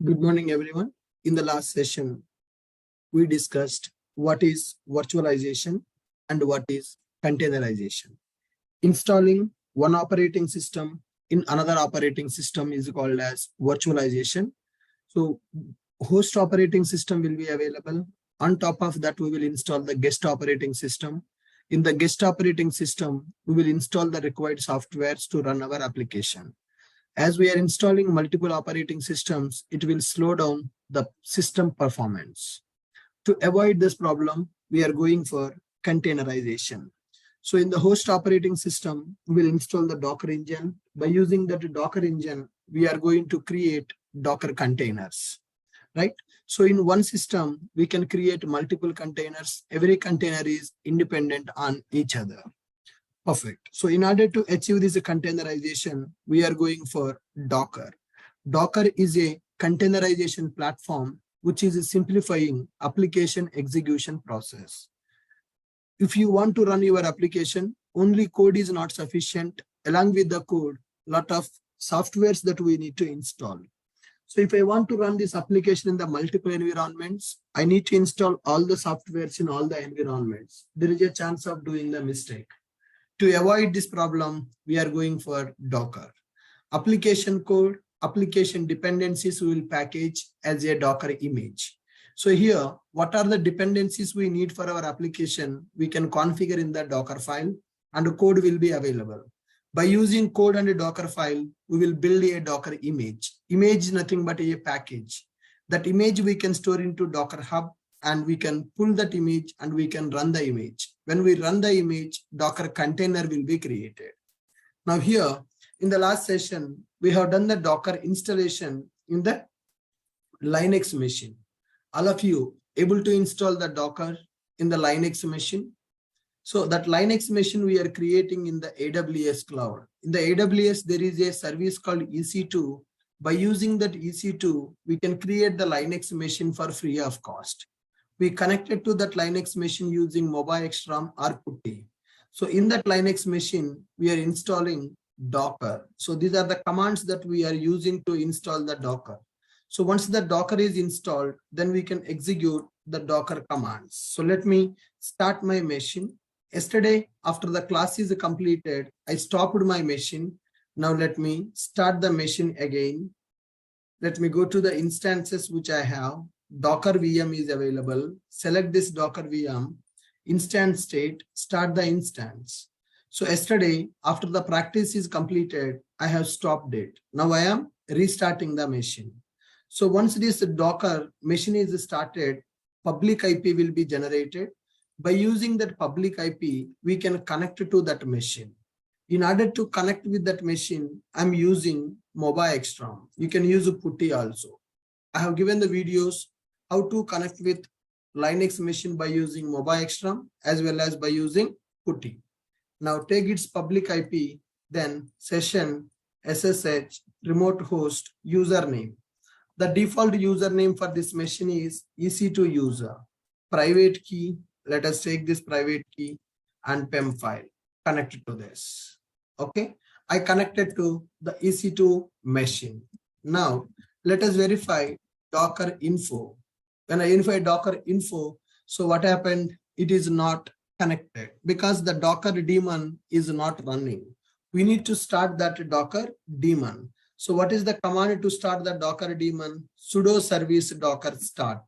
Good morning, everyone. In the last session, we discussed what is virtualization and what is containerization. Installing one operating system in another operating system is called as virtualization. So host operating system will be available. On top of that, we will install the guest operating system. In the guest operating system, we will install the required softwares to run our application. As we are installing multiple operating systems, it will slow down the system performance. To avoid this problem, we are going for containerization. So in the host operating system, we will install the Docker engine. By using that Docker engine, we are going to create Docker containers, right? So in one system, we can create multiple containers. Every container is independent on each other. Perfect. So in order to achieve this containerization, we are going for Docker. Docker is a containerization platform which is simplifying application execution process. If you want to run your application, only code is not sufficient. Along with the code, lot of softwares that we need to install. So if I want to run this application in the multiple environments, I need to install all the softwares in all the environments. There is a chance of doing the mistake. To avoid this problem, we are going for Docker. Application code, application dependencies we will package as a Docker image. So here, what are the dependencies we need for our application? We can configure in the Docker file and the code will be available. By using code and a Docker file, we will build a Docker image. Image is nothing but a package. That image we can store into Docker Hub and we can pull that image and we can run the image. When we run the image, Docker container will be created. Now here, in the last session, we have done the Docker installation in the Linux machine. All of you able to install the Docker in the Linux machine? So that Linux machine we are creating in the AWS cloud. In the AWS, there is a service called EC2. By using that EC2, we can create the Linux machine for free of cost. We connected to that Linux machine using mobile extram or putty. So in that Linux machine, we are installing Docker. So these are the commands that we are using to install the Docker. So once the Docker is installed, then we can execute the Docker commands. So let me start my machine. Yesterday, after the class is completed, I stopped my machine. Now let me start the machine again. Let me go to the instances which I have. Docker VM is available. Select this Docker VM, instance state, start the instance. So yesterday, after the practice is completed, I have stopped it. Now I am restarting the machine. So once this Docker machine is started, public IP will be generated. By using that public IP, we can connect to that machine. In order to connect with that machine, I'm using mobile extram. You can use a putty also. I have given the videos how to connect with Linux machine by using mobile extram as well as by using putty. Now take its public IP, then session, SSH, remote host, username. The default username for this machine is EC2 user. Private key, let us take this private key and PEM file connected to this. Okay, I connected to the EC2 machine. Now let us verify Docker info. When I verify Docker info, so what happened? It is not connected because the Docker daemon is not running. We need to start that Docker daemon. So what is the command to start the Docker daemon? Sudo service docker start.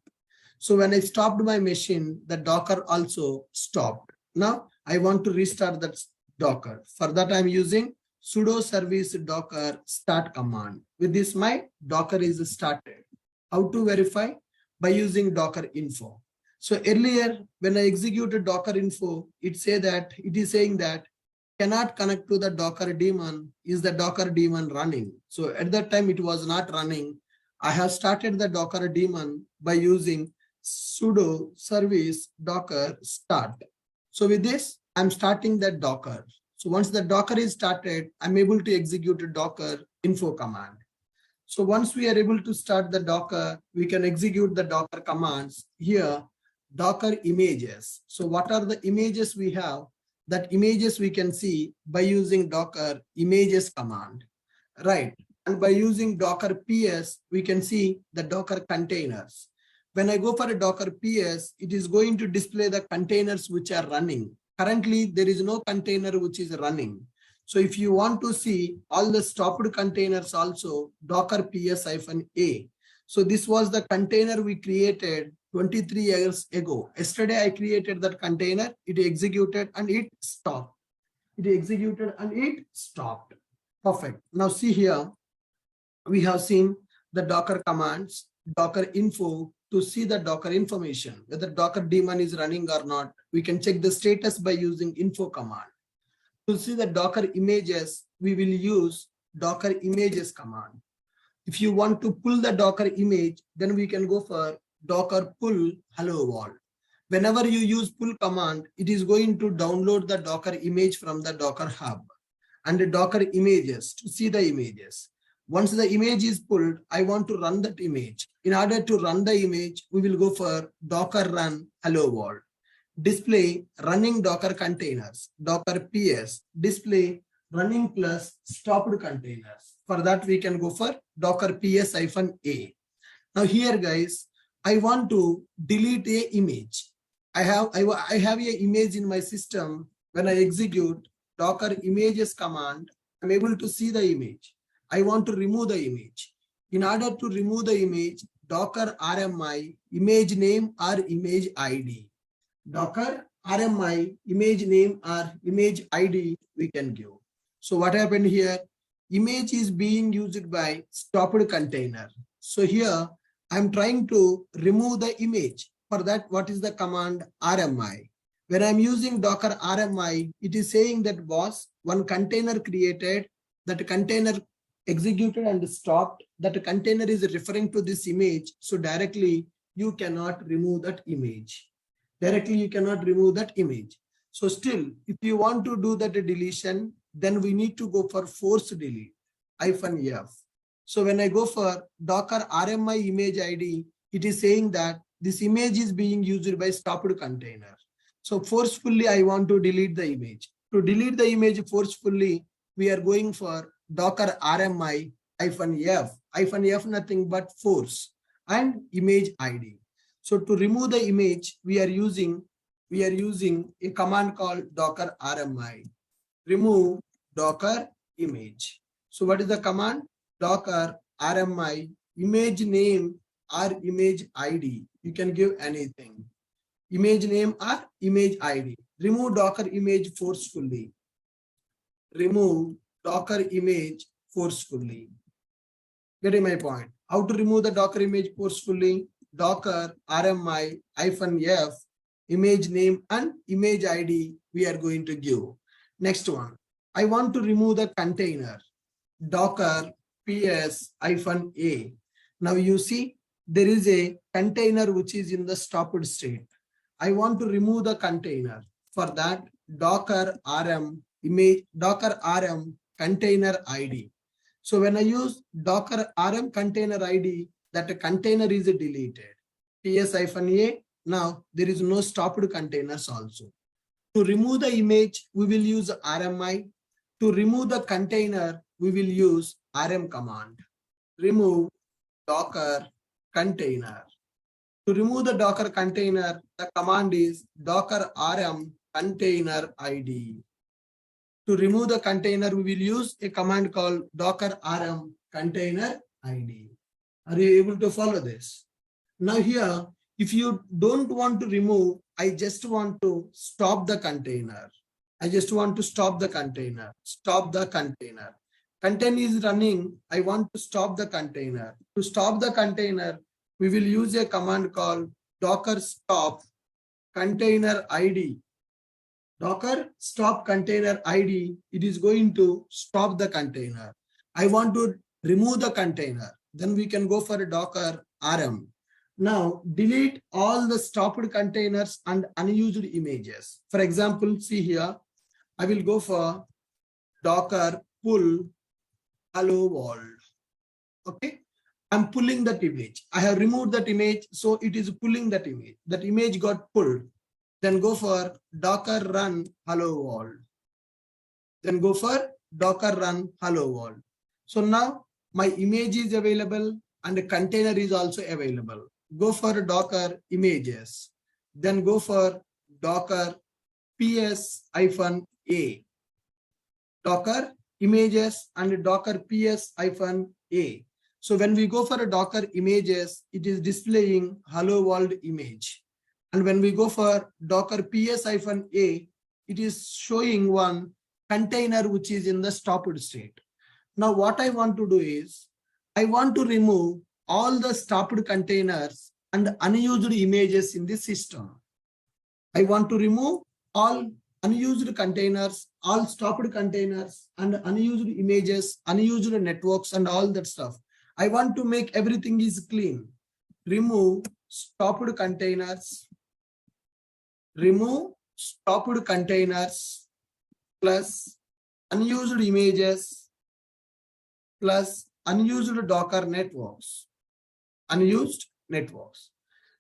So when I stopped my machine, the Docker also stopped. Now I want to restart that Docker. For that I'm using sudo service docker start command. With this my Docker is started. How to verify? By using Docker info. So earlier when I executed Docker info, it is saying that cannot connect to the Docker daemon. Is the Docker daemon running? So at that time it was not running. I have started the Docker daemon by using sudo service docker start. So with this, I'm starting that Docker. So once the Docker is started, I'm able to execute a Docker info command. So once we are able to start the Docker, we can execute the Docker commands. Here, Docker images. So what are the images we have? That images we can see by using Docker images command. Right. And by using Docker PS, we can see the Docker containers. When I go for a Docker PS, it is going to display the containers which are running. Currently, there is no container which is running. So if you want to see all the stopped containers also, Docker PS-A. So this was the container we created 23 years ago. Yesterday, I created that container, it executed and it stopped. It executed and it stopped. Perfect. Now see here, we have seen the Docker commands, Docker info to see the Docker information, whether Docker daemon is running or not. We can check the status by using info command. To see the Docker images, we will use Docker images command. If you want to pull the Docker image, then we can go for Docker pull hello world. Whenever you use pull command, it is going to download the Docker image from the Docker hub and the Docker images to see the images. Once the image is pulled, I want to run that image. In order to run the image, we will go for Docker run hello world. Display running Docker containers, Docker PS, display running plus stopped containers. For that, we can go for Docker PS-A. Now here, guys, I want to delete a image. I have an image in my system. When I execute Docker images command, I'm able to see the image. I want to remove the image. In order to remove the image, Docker RMI image name or image ID. Docker RMI image name or image ID we can give. So what happened here? Image is being used by stopped container. So here I'm trying to remove the image. For that, what is the command RMI? When I'm using Docker RMI, it is saying that boss, one container created, that container executed and stopped, that container is referring to this image. So directly you cannot remove that image. Directly you cannot remove that image. So still, if you want to do that deletion, then we need to go for force delete, -F. So when I go for Docker RMI image ID, it is saying that this image is being used by stopped container. So forcefully, I want to delete the image. To delete the image forcefully, we are going for Docker RMI -F. -F nothing but force and image ID. So to remove the image, we are using a command called Docker RMI. Remove Docker image. So what is the command? Docker RMI image name or image ID. You can give anything. Image name or image ID. Remove Docker image forcefully. Remove Docker image forcefully. Getting my point? How to remove the Docker image forcefully? Docker RMI -F image name and image ID we are going to give. Next one, I want to remove the container. Docker PS-A. Now you see there is a container which is in the stopped state. I want to remove the container. For that, Docker RM container ID. So when I use Docker RM container ID, that container is deleted. PS-A. Now there is no stopped containers also. To remove the image, we will use RMI. To remove the container, we will use RM command. Remove Docker container. To remove the Docker container, the command is Docker RM container ID. To remove the container, we will use a command called Docker RM container ID. Are you able to follow this? Now here, if you don't want to remove, I just want to stop the container. I just want to stop the container. Stop the container. Container is running. I want to stop the container. To stop the container, we will use a command called Docker stop container ID. Docker stop container ID. It is going to stop the container. I want to remove the container. Then we can go for a Docker RM. Now delete all the stopped containers and unused images. For example, see here, I will go for Docker pull hello world. Okay, I'm pulling that image. I have removed that image, so it is pulling that image. That image got pulled. Then go for Docker run hello world. Then go for Docker run hello world. So now my image is available and the container is also available. Go for Docker images, then go for Docker ps-a, Docker images and Docker ps-a. So when we go for a Docker images, it is displaying hello world image. And when we go for Docker ps-a, it is showing one container which is in the stopped state. Now what I want to do is, I want to remove all the stopped containers and unused images in the system. I want to remove all unused containers, all stopped containers and unused images, unused networks and all that stuff. I want to make everything is clean. Remove stopped containers, plus unused images plus unused Docker networks, unused networks.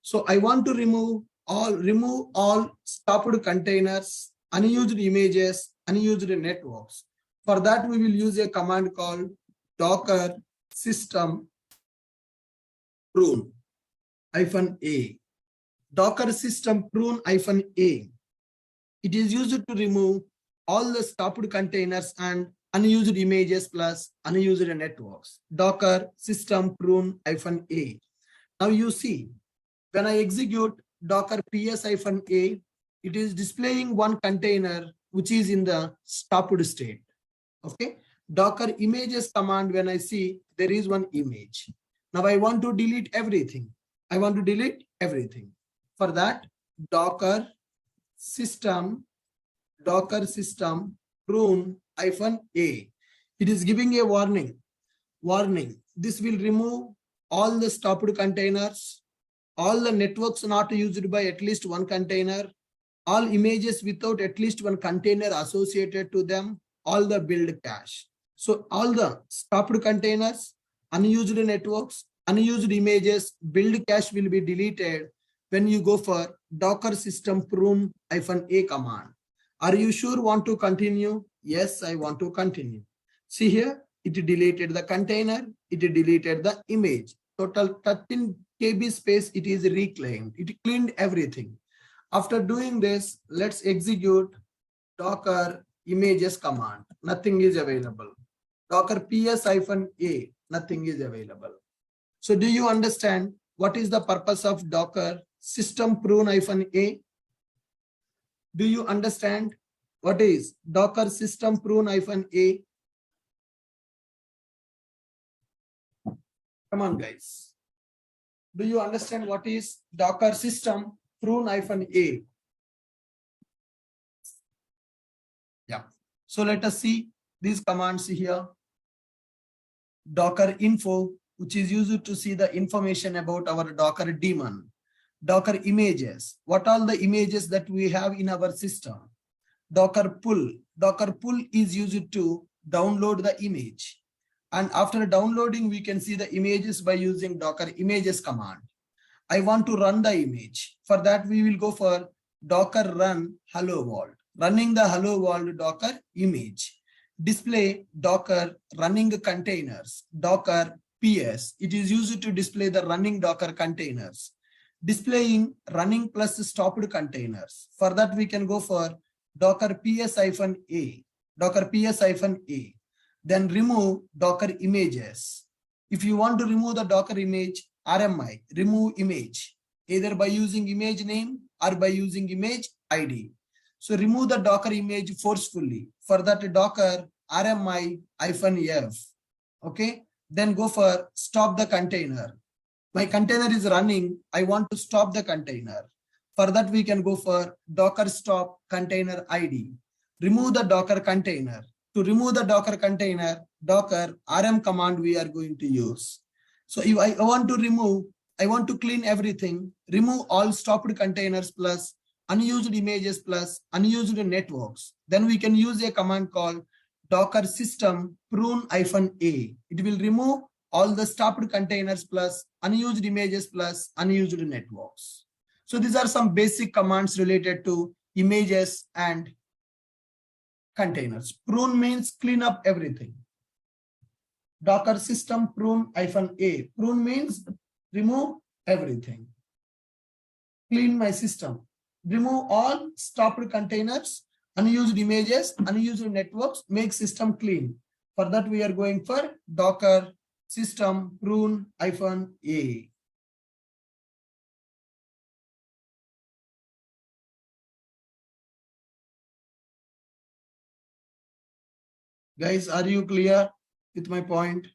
So I want to remove all stopped containers, unused images, unused networks. For that, we will use a command called Docker system prune -a. Docker system prune -a. It is used to remove all the stopped containers and unused images plus unused networks. Docker system prune -a. Now you see, when I execute Docker ps-a, it is displaying one container which is in the stopped state. Okay. Docker images command, when I see there is one image. Now I want to delete everything. For that, Docker system prune -a. It is giving a warning. This will remove all the stopped containers, all the networks not used by at least one container, all images without at least one container associated to them, all the build cache. So all the stopped containers, unused networks, unused images, build cache will be deleted when you go for Docker system prune -a command. Are you sure want to continue? Yes, I want to continue. See here, it deleted the container, it deleted the image. Total 13 KB space it is reclaimed. It cleaned everything. After doing this, let's execute Docker images command. Nothing is available. Docker ps-a, nothing is available. So do you understand what is the purpose of Docker system prune -a? Do you understand what is Docker system prune -a? Come on, guys. Do you understand what is Docker system prune -a? Yeah. So let us see these commands here. Docker info, which is used to see the information about our Docker daemon. Docker images, what all the images that we have in our system. Docker pull is used to download the image. And after downloading, we can see the images by using Docker images command. I want to run the image. For that, we will go for Docker run hello world. Running the hello world Docker image. Display Docker running containers. Docker PS. It is used to display the running Docker containers. Displaying running plus stopped containers. For that, we can go for Docker ps-a. Docker ps-a. Then remove Docker images. If you want to remove the Docker image, RMI, remove image, either by using image name or by using image ID. So remove the Docker image forcefully. For that, Docker RMI-F. Okay. Then go for stop the container. My container is running. I want to stop the container. For that, we can go for Docker stop container ID. Remove the Docker container. To remove the Docker container, Docker RM command we are going to use. So if I want to remove, I want to clean everything, remove all stopped containers plus unused images plus unused networks. Then we can use a command called Docker system prune -a. It will remove all the stopped containers plus unused images plus unused networks. So these are some basic commands related to images and containers. Prune means clean up everything. Docker system prune-a. Prune means remove everything. Clean my system. Remove all stopped containers, unused images, unused networks, make system clean. For that, we are going for Docker system prune-a. Guys, are you clear with my point?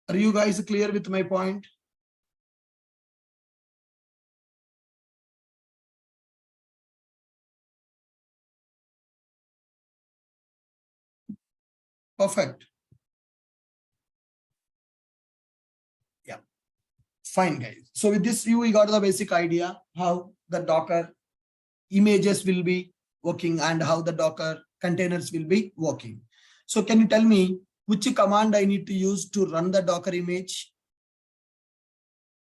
Are you guys clear with my point? Perfect. Yeah, fine, guys. So with this, we got the basic idea how the Docker images will be working and how the Docker containers will be working. So can you tell me which command I need to use to run the Docker image?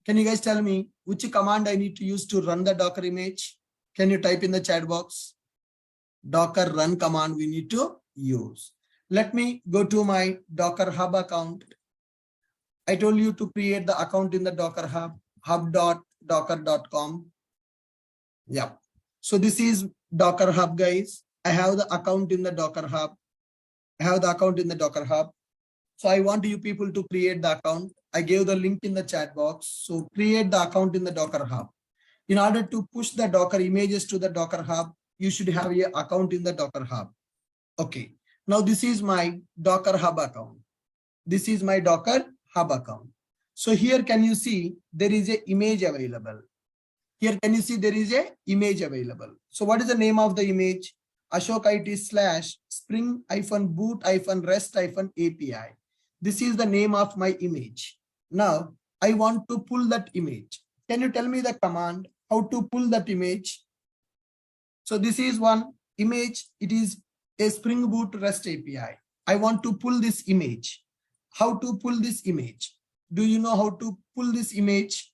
Can you guys tell me which command I need to use to run the Docker image? Can you type in the chat box? Docker run command we need to use. Let me go to my Docker Hub account. I told you to create the account in the Docker Hub, hub.docker.com. Yeah. So this is Docker Hub, guys. I have the account in the Docker Hub. So I want you people to create the account. I gave the link in the chat box. So create the account in the Docker Hub. In order to push the Docker images to the Docker Hub, you should have an account in the Docker Hub. Okay. Now this is my Docker Hub account. So here can you see there is an image available. So what is the name of the image? Ashok IT / spring-boot-rest-API. This is the name of my image. Now I want to pull that image. Can you tell me the command how to pull that image? So this is one image. It is a Spring Boot REST API. I want to pull this image. How to pull this image? Do you know how to pull this image?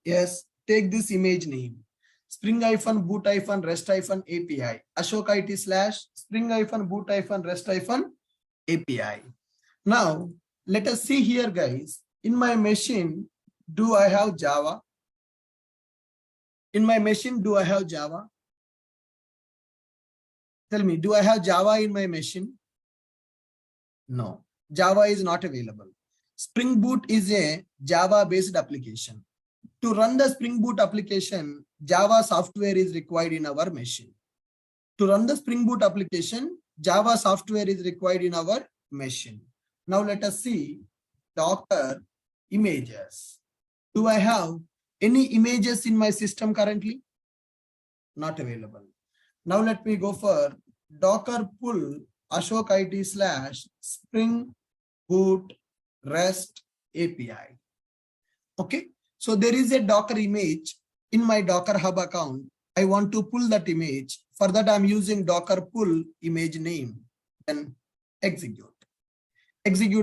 Yes, take this image name. Spring-boot-rest-API. Ashok IT / spring-boot-rest-API. Now, let us see here, guys. In my machine, do I have Java? Tell me, do I have Java in my machine? No, Java is not available. Spring Boot is a Java-based application. To run the Spring Boot application, Java software is required in our machine. Now let us see Docker images. Do I have any images in my system currently? Not available. Now let me go for Docker pull Ashok IT / spring boot REST API. Okay. So there is a Docker image in my Docker Hub account. I want to pull that image. For that, I'm using Docker pull image name. Then execute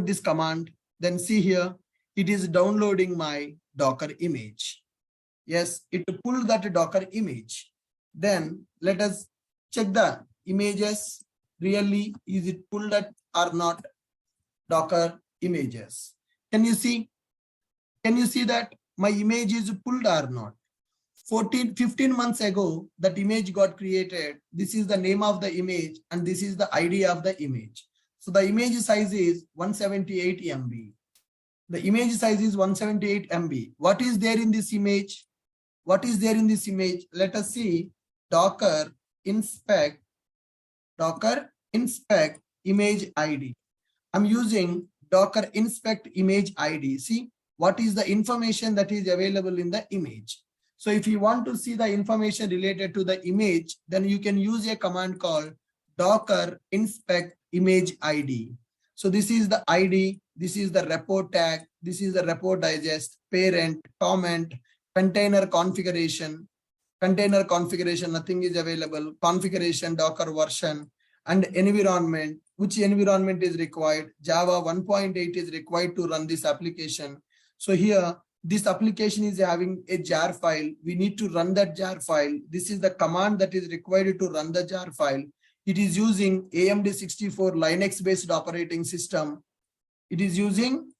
this command. Then see here, it is downloading my Docker image. Yes, it pulled that Docker image. Then let us check the images. Really, is it pulled or not? Docker images. Can you see that my image is pulled or not? 15 months ago, that image got created. This is the name of the image and this is the ID of the image. So the image size is 178 MB. What is there in this image? Let us see. Docker inspect image ID. I'm using Docker inspect image ID. See what is the information that is available in the image. So if you want to see the information related to the image, then you can use a command called Docker inspect image ID. So this is the ID, this is the repo tag, this is the repo digest, parent, comment, container configuration, nothing is available, configuration, Docker version, and environment, which environment is required. Java 1.8 is required to run this application. So here, this application is having a jar file. We need to run that jar file. This is the command that is required to run the jar file. it is using AMD 64 Linux based operating system. It is using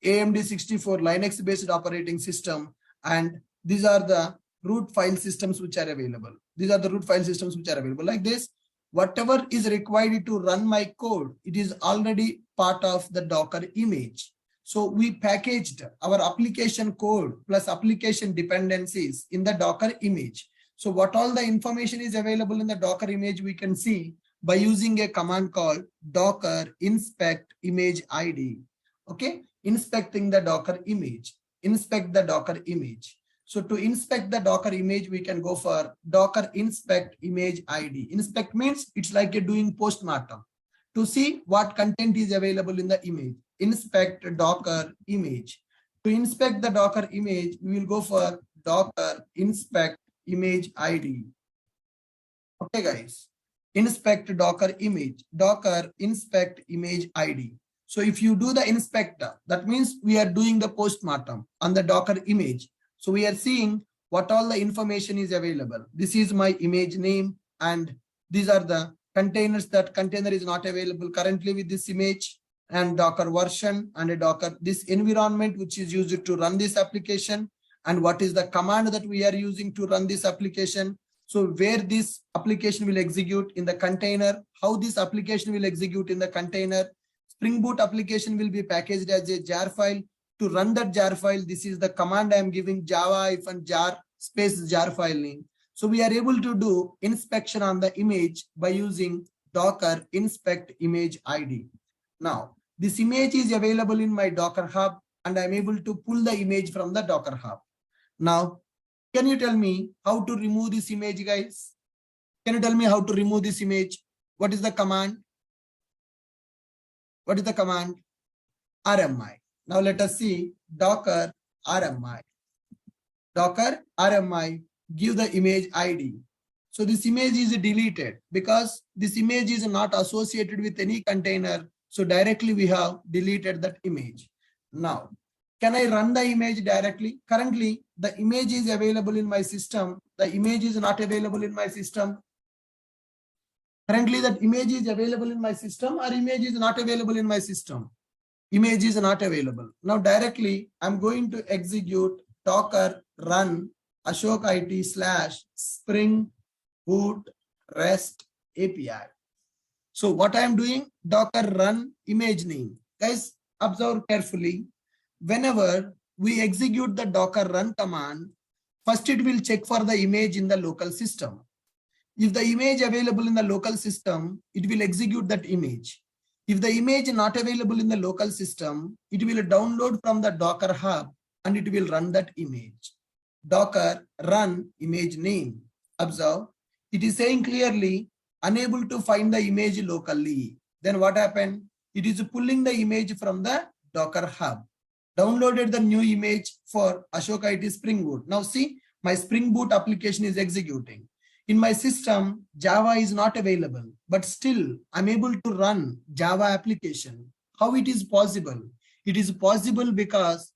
AMD 64 Linux based operating system, and these are the root file systems which are available. These are the root file systems which are available like this. Whatever is required to run my code, it is already part of the Docker image. So we packaged our application code plus application dependencies in the Docker image. So what all the information is available in the Docker image, we can see by using a command called docker inspect image ID. Okay, inspecting the Docker image, inspect the Docker image. So to inspect the Docker image, we can go for docker inspect image ID. Inspect means it's like a doing postmortem to see what content is available in the image. Inspect Docker image. To inspect the Docker image, we will go for docker inspect image ID. Okay, guys. Inspect Docker image, docker inspect image ID. So if you do the inspector, that means we are doing the postmortem on the Docker image. So we are seeing what all the information is available. This is my image name, and these are the containers. That container is not available currently with this image, and Docker version and a Docker, this environment which is used to run this application, and what is the command that we are using to run this application. So where this application will execute in the container, how this application will execute in the container. Spring Boot application will be packaged as a jar file. To run that jar file, this is the command I am giving, java-jar space jar file name. So we are able to do inspection on the image by using docker inspect image ID. Now, this image is available in my Docker Hub, and I'm able to pull the image from the Docker Hub. Now, can you tell me how to remove this image, guys? Can you tell me how to remove this image? What is the command? What is the command? RMI. Now let us see docker RMI. Docker RMI, give the image ID. So this image is deleted because this image is not associated with any container. So directly we have deleted that image. Now, can I run the image directly? Currently, the image is available in my system. The image is not available in my system. Currently, that image is available in my system, or image is not available in my system. Image is not available. Now directly I'm going to execute docker run ashok it / spring boot rest API. So what I am doing, docker run image name. Guys, observe carefully. Whenever we execute the docker run command, first it will check for the image in the local system. If the image available in the local system, it will execute that image. If the image is not available in the local system, it will download from the Docker Hub and it will run that image. Docker run image name. Observe, it is saying clearly unable to find the image locally. Then what happened? It is pulling the image from the Docker Hub. Downloaded the new image for Ashok IT Spring Boot. Now see, my Spring Boot application is executing. In my system, Java is not available, but still I'm able to run Java application. How it is possible? It is possible because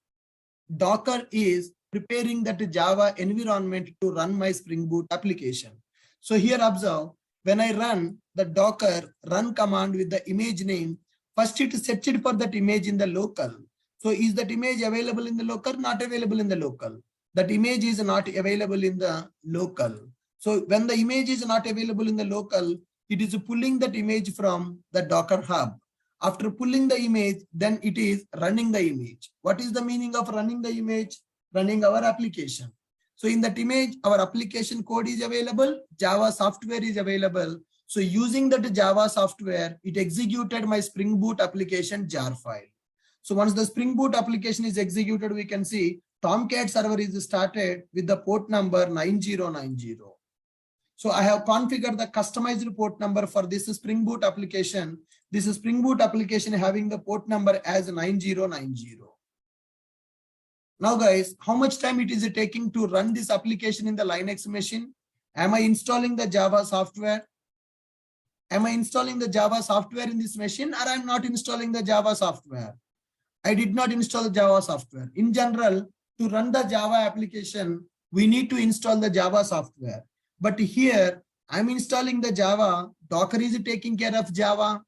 Docker is preparing that Java environment to run my Spring Boot application. So here observe, when I run the docker run command with the image name, first it searched for that image in the local. So is that image available in the local? Not available in the local. That image is not available in the local. So when the image is not available in the local, it is pulling that image from the Docker Hub. After pulling the image, then it is running the image. What is the meaning of running the image? Running our application. So in that image, our application code is available, Java software is available. So using that Java software, it executed my Spring Boot application jar file. So once the Spring Boot application is executed, we can see Tomcat server is started with the port number 9090. So I have configured the customized port number for this Spring Boot application. This Spring Boot application having the port number as 9090. Now guys, how much time it is taking to run this application in the Linux machine? Am I installing the Java software? Am I installing the Java software in this machine, or I'm not installing the Java software? I did not install the Java software. In general, to run the Java application, we need to install the Java software. But here, I'm installing the Java. Docker is taking care of Java.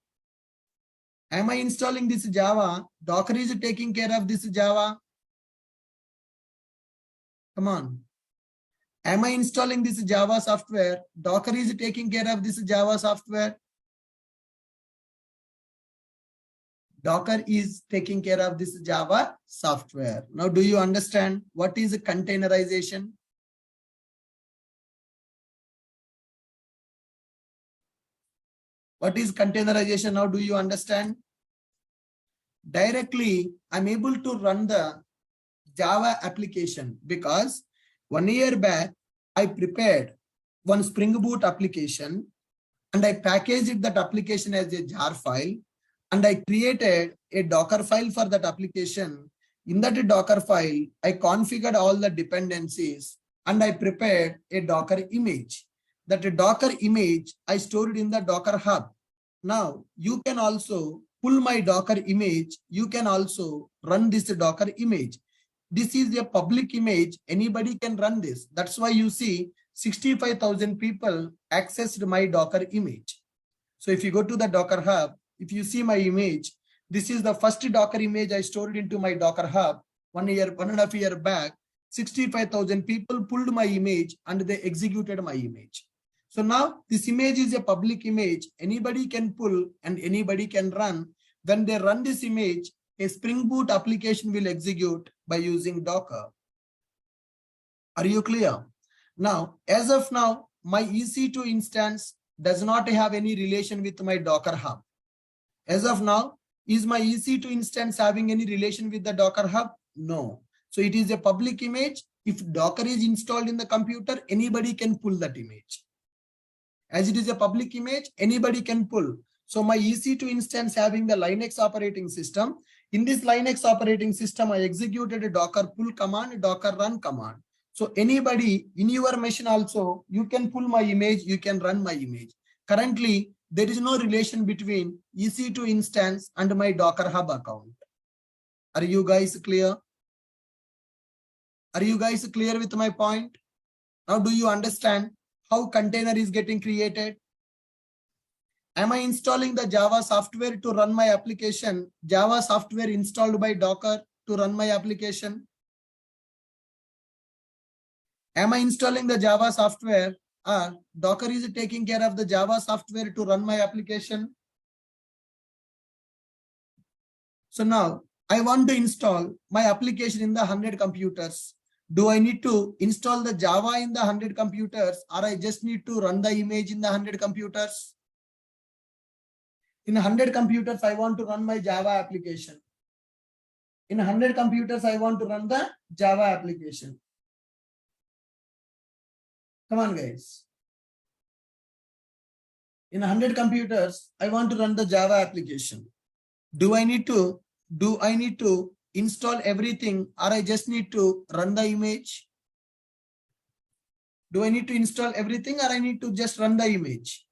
Am I installing this Java? Docker is taking care of this Java. Come on. Am I installing this Java software? Docker is taking care of this Java software. Docker is taking care of this Java software. Now, do you understand what is containerization? What is containerization? Now, do you understand? Directly, I'm able to run the Java application because 1 year back, I prepared one Spring Boot application and I packaged that application as a jar file and I created a Docker file for that application. In that Docker file, I configured all the dependencies and I prepared a Docker image. That Docker image I stored in the Docker Hub. Now you can also pull my Docker image. You can also run this Docker image. This is a public image. Anybody can run this. That's why you see 65,000 people accessed my Docker image. So if you go to the Docker Hub, if you see my image, this is the first Docker image I stored into my Docker Hub 1.5 years back. 65,000 people pulled my image and they executed my image. So now this image is a public image. Anybody can pull and anybody can run. When they run this image, a Spring Boot application will execute by using Docker. Are you clear? Now, as of now, my EC2 instance does not have any relation with my Docker Hub. As of now, is my EC2 instance having any relation with the Docker Hub? No. So it is a public image. If Docker is installed in the computer, anybody can pull that image. As it is a public image, anybody can pull. So my EC2 instance having the Linux operating system. In this Linux operating system, I executed a Docker pull command, Docker run command. So anybody in your machine also, you can pull my image, you can run my image. Currently, there is no relation between EC2 instance and my Docker Hub account. Are you guys clear? Are you guys clear with my point? Now, do you understand how container is getting created? Am I installing the Java software to run my application? Java software installed by Docker to run my application? Am I installing the Java software or Docker is taking care of the Java software to run my application? So now I want to install my application in the 100 computers. Do I need to install the Java in the 100 computers or I just need to run the image in the 100 computers? In 100 computers, I want to run my Java application. In 100 computers, I want to run the Java application. Come on, guys. In 100 computers, I want to run the Java application. Do I need to install everything or I just need to run the image? Do I need to install everything or I need to just run the image?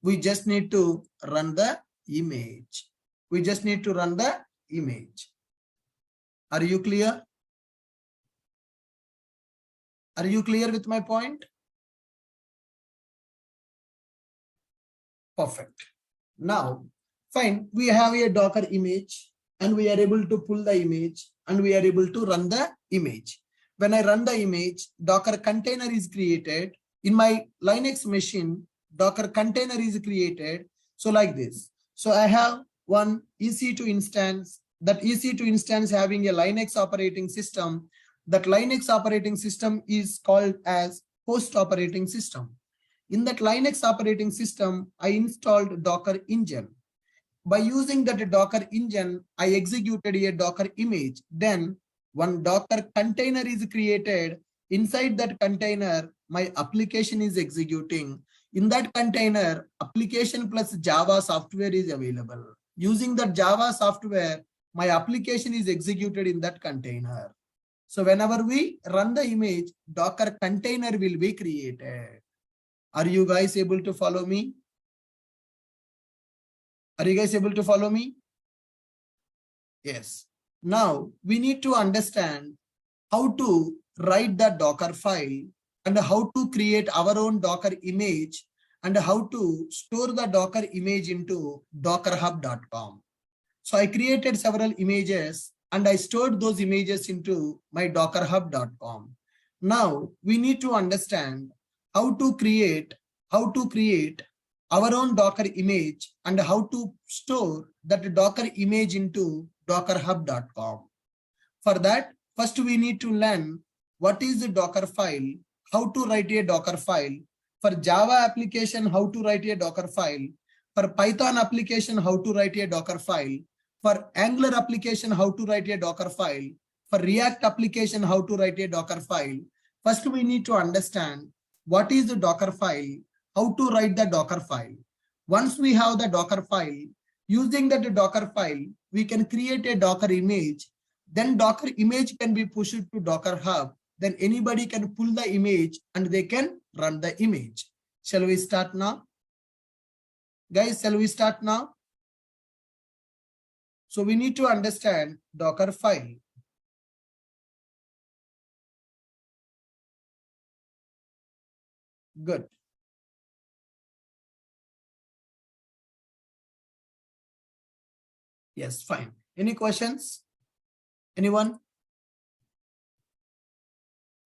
We just need to run the image. We just need to run the image. Are you clear? Are you clear with my point? Perfect. Now, fine. We have a Docker image and we are able to pull the image and we are able to run the image. When I run the image, Docker container is created. In my Linux machine, Docker container is created. So like this. So I have one EC2 instance. That EC2 instance having a Linux operating system. That Linux operating system is called as host operating system. In that Linux operating system, I installed Docker engine. By using that Docker engine, I executed a Docker image. Then one Docker container is created. Inside that container, my application is executing. In that container, application plus Java software is available. Using that Java software, my application is executed in that container. So whenever we run the image, Docker container will be created. Are you guys able to follow me? Are you guys able to follow me? Yes. Now we need to understand how to write the Docker file and how to create our own Docker image and how to store the Docker image into dockerhub.com. So I created several images and I stored those images into my dockerhub.com. Now we need to understand how to create our own Docker image and how to store that Docker image into dockerhub.com. For that, first we need to learn what is the Docker file, how to write a Docker file. For Java application, how to write a Docker file. For Python application, how to write a Docker file. For Angular application, how to write a Docker file. For React application, how to write a Docker file. First, we need to understand what is the Docker file, how to write the Docker file. Once we have the Docker file, using that Docker file, we can create a Docker image. Then Docker image can be pushed to Docker Hub. Then anybody can pull the image and they can run the image. Shall we start now? Guys, shall we start now? So we need to understand Docker file. Good. Yes, fine. Any questions? Anyone?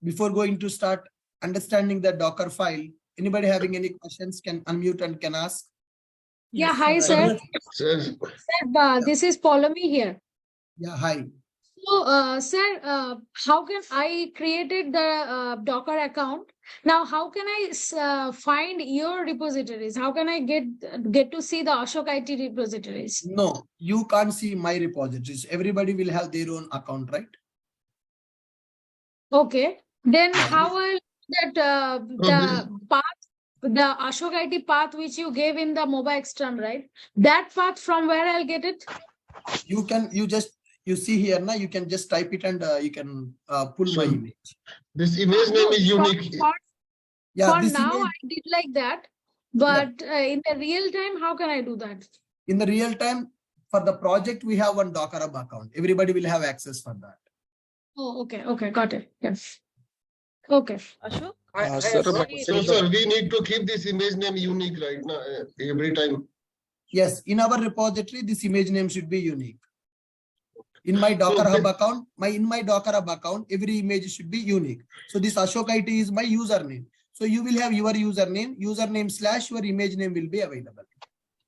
Before going to start understanding the Docker file, anybody having any questions can unmute and can ask. Yeah, hi, sir. Sir, this is Paulomi here. Yeah, hi. So, sir, how can I created the Docker account? Now, how can I find your repositories? How can I get to see the Ashok IT repositories? No, you can't see my repositories. Everybody will have their own account, right? Okay. Then how will that the path, the Ashok IT path which you gave in the MOBA extern, right? That path from where I'll get it? You see here now, you can just type it and you can pull my image. This image name is unique. For now, I did like that. But in the real time, how can I do that? In the real time, for the project, we have one Docker Hub account. Everybody will have access for that. Oh, okay. Okay. Got it. Yes. Okay. Ashok? Sir, we need to keep this image name unique right now every time. Yes, in our repository, this image name should be unique. In my Docker Hub account, in my Docker Hub account, every image should be unique. So this Ashok IT is my username. So you will have your username / your image name will be available.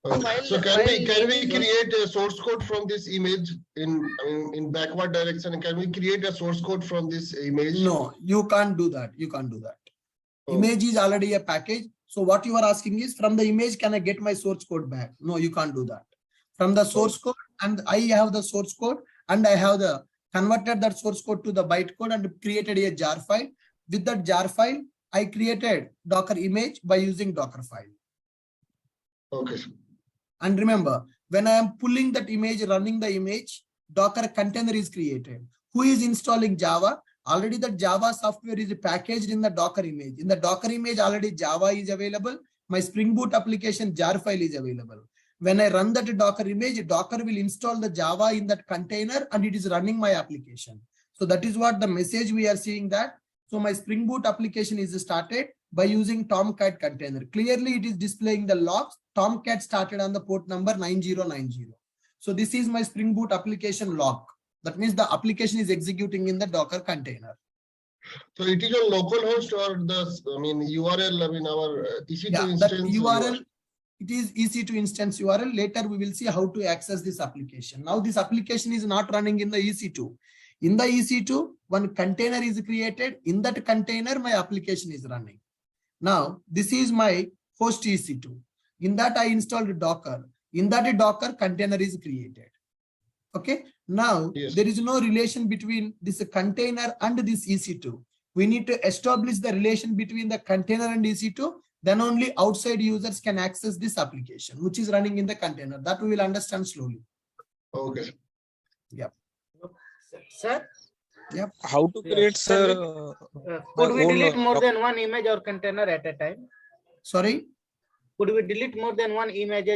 So can we create a source code from this image in backward direction? Can we create a source code from this image? No, you can't do that. You can't do that. Oh. Image is already a package. So what you are asking is, from the image, can I get my source code back? No, you can't do that. From the source code, and I have the source code, and I have the converted that source code to the bytecode and created a jar file. With that jar file, I created Docker image by using Docker file. Okay. And remember, when I am pulling that image, running the image, Docker container is created. Who is installing Java? Already the Java software is packaged in the Docker image. In the Docker image, already Java is available. My Spring Boot application jar file is available. When I run that Docker image, Docker will install the Java in that container and it is running my application. So that is what the message we are seeing that. So my Spring Boot application is started by using Tomcat container. Clearly, it is displaying the logs. Tomcat started on the port number 9090. So this is my Spring Boot application log. That means the application is executing in the Docker container. So it is on localhost or the URL, our EC2 instance. That URL, it is EC2 instance URL. Later we will see how to access this application. Now this application is not running in the EC2. In the EC2, one container is created. In that container, my application is running. Now this is my host EC2. In that I installed Docker. In that Docker container is created. Okay. Now there is no relation between this container and this EC2. We need to establish the relation between the container and EC2. Then only outside users can access this application, which is running in the container. That we will understand slowly. Okay. Yep. Sir? Yep. How to create, sir? Could we delete more than one image or container at a time? Sorry? Could we delete more than one image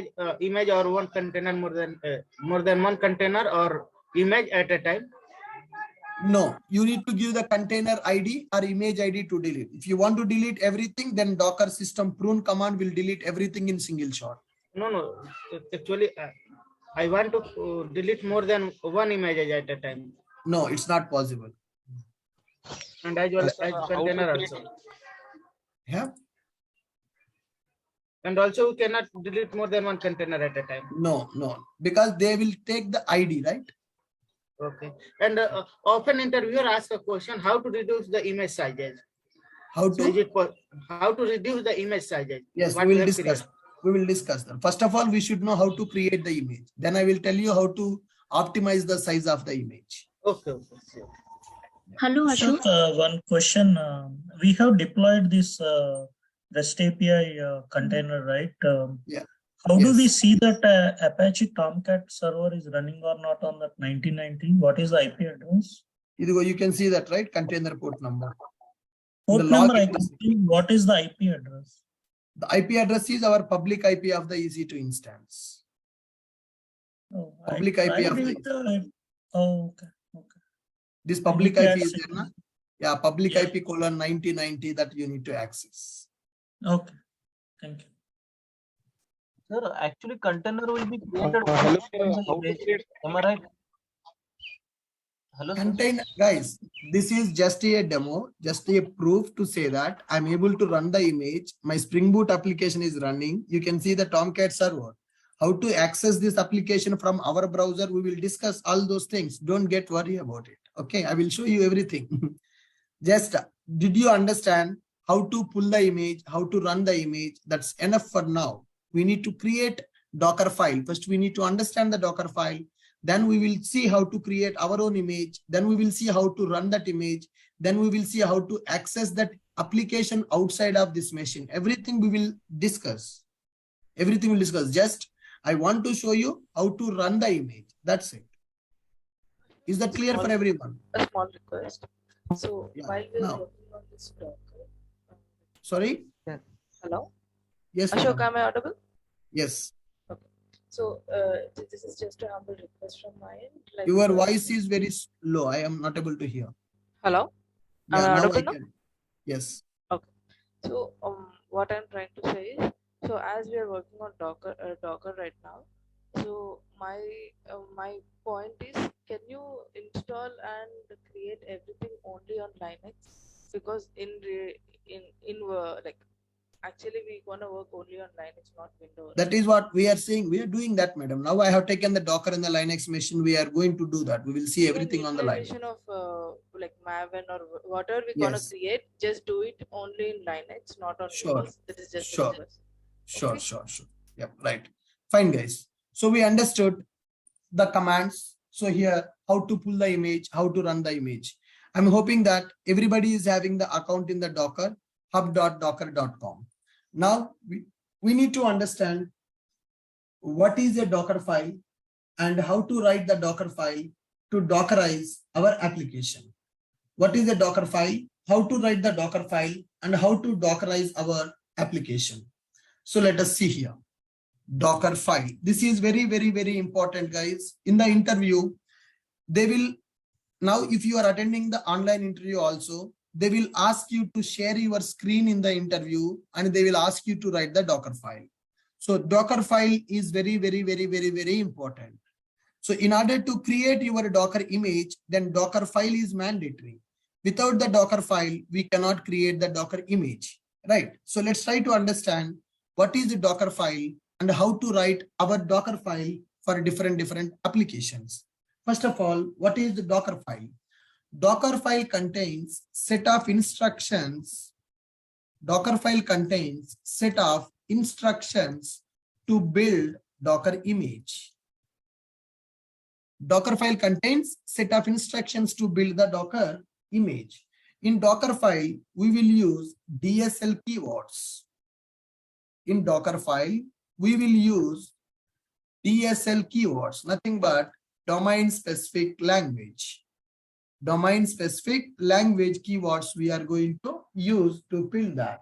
or one container, more than one container or image at a time? No, you need to give the container ID or image ID to delete. If you want to delete everything, then Docker system prune command will delete everything in single shot. No. Actually, I want to delete more than one image at a time. No, it's not possible. And as well as container also. Yeah. And also we cannot delete more than one container at a time. No, because they will take the ID, right? Okay. And often interviewer asks a question: how to reduce the image sizes? How to? So how to reduce the image sizes? Yes, we will discuss. We will discuss them. First of all, we should know how to create the image. Then I will tell you how to optimize the size of the image. Okay. Sure. Hello, Ashok. One question. We have deployed this REST API container, right? Yeah. How do we see that Apache Tomcat server is running or not on that 1990? What is the IP address? You can see that, right? Container port number. Port number I can see. What is the IP address? The IP address is our public IP of the EC2 instance. Oh, public IP of the okay. This public IP is there, na? Yeah, public IP : 9090 that you need to access. Okay, thank you. Sir, actually container will be created. Am I right? Hello, guys, this is just a demo, just a proof to say that I'm able to run the image. My Spring Boot application is running. You can see the Tomcat server. How to access this application from our browser, we will discuss all those things. Don't get worried about it. Okay, I will show you everything. Just, did you understand how to pull the image, how to run the image? That's enough for now. We need to create Docker file. First, we need to understand the Docker file. Then we will see how to create our own image. Then we will see how to run that image. Then we will see how to access that application outside of this machine. Everything we will discuss. Everything we'll discuss. Just, I want to show you how to run the image. That's it. Is that clear for everyone? A small request. So while we're working on this Docker. Sorry? Yeah. Hello? Yes. Ashok, am I audible? Yes. Okay. So this is just a humble request from my end. Like, your voice is very low. I am not able to hear. Hello? Yeah, am I now audible I now? can. Yes. Okay. So what I'm trying to say is, so as we are working on Docker right now, so my point is, can you install and create everything only on Linux? Because like actually we gonna work only on Linux, not Windows. That is what we are saying. We are doing that, madam. Now I have taken the Docker and the Linux machine. We are going to do that. We will see everything on the Linux. Of like Maven or whatever we gonna create, just do it only in Linux, not on Windows. This is just sure. Yeah, right. Fine, guys. So we understood the commands. So here, how to pull the image, how to run the image. I'm hoping that everybody is having the account in the Docker, hub.docker.com. Now we need to understand what is a Docker file and how to write the Docker file to Dockerize our application. What is a Docker file? How to write the Docker file and how to Dockerize our application. So let us see here. Docker file. This is very, very, very important, guys. In the interview, they will, now if you are attending the online interview also, they will ask you to share your screen in the interview and they will ask you to write the Docker file. So Docker file is very, very, very, very, very important. So in order to create your Docker image, then Docker file is mandatory. Without the Docker file, we cannot create the Docker image, right? So let's try to understand what is the Docker file and how to write our Docker file for different applications. First of all, what is the Docker file? Docker file contains set of instructions. Docker file contains set of instructions to build Docker image. Docker file contains set of instructions to build the Docker image. In Docker file, we will use DSL keywords. In Docker file, we will use DSL keywords, nothing but domain specific language. Domain specific language keywords we are going to use to build that.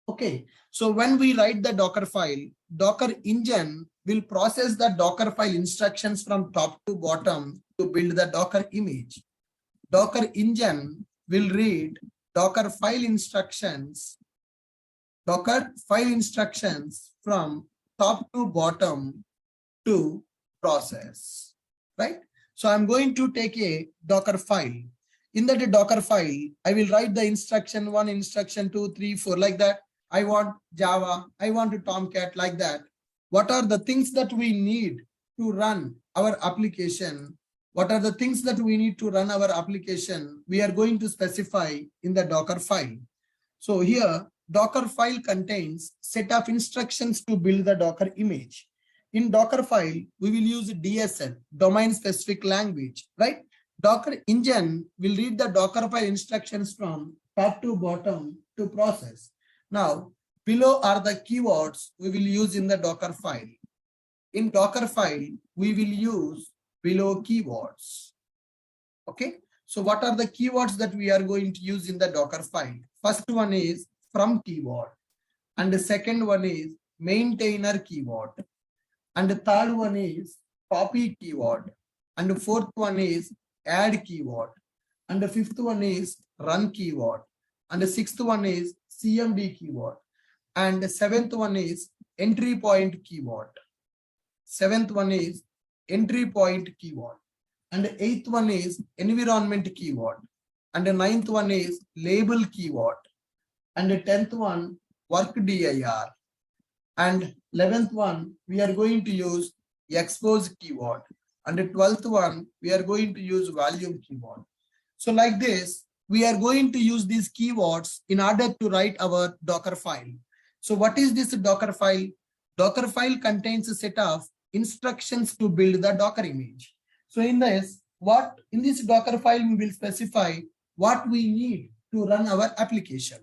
Okay, so when we write the Docker file, Docker engine will process the Docker file instructions from top to bottom to build the Docker image. Docker engine will read Docker file instructions from top to bottom to process, right? So I'm going to take a Docker file. In that Docker file, I will write the instruction 1, instruction 2, 3, 4, like that. I want Java, I want Tomcat, like that. What are the things that we need to run our application? What are the things that we need to run our application? We are going to specify in the Docker file. So here, Docker file contains set of instructions to build the Docker image. In Docker file, we will use DSL, domain specific language, right? Docker engine will read the Docker file instructions from top to bottom to process. Now, below are the keywords we will use in the Docker file. In Docker file, we will use below keywords. Okay. So what are the keywords that we are going to use in the Docker file? First one is from keyword. And the second one is maintainer keyword. And the third one is copy keyword. And the fourth one is add keyword. And the fifth one is run keyword. And the sixth one is CMD keyword. And the seventh one is entry point keyword. Seventh one is entry point keyword. And the eighth one is environment keyword. And the ninth one is label keyword. And the 10th one, work dir. And 11th one, we are going to use expose keyword. And the 12th one, we are going to use volume keyword. So like this, we are going to use these keywords in order to write our Docker file. So what is this Docker file? Docker file contains a set of instructions to build the Docker image. So in this Docker file, we will specify what we need to run our application.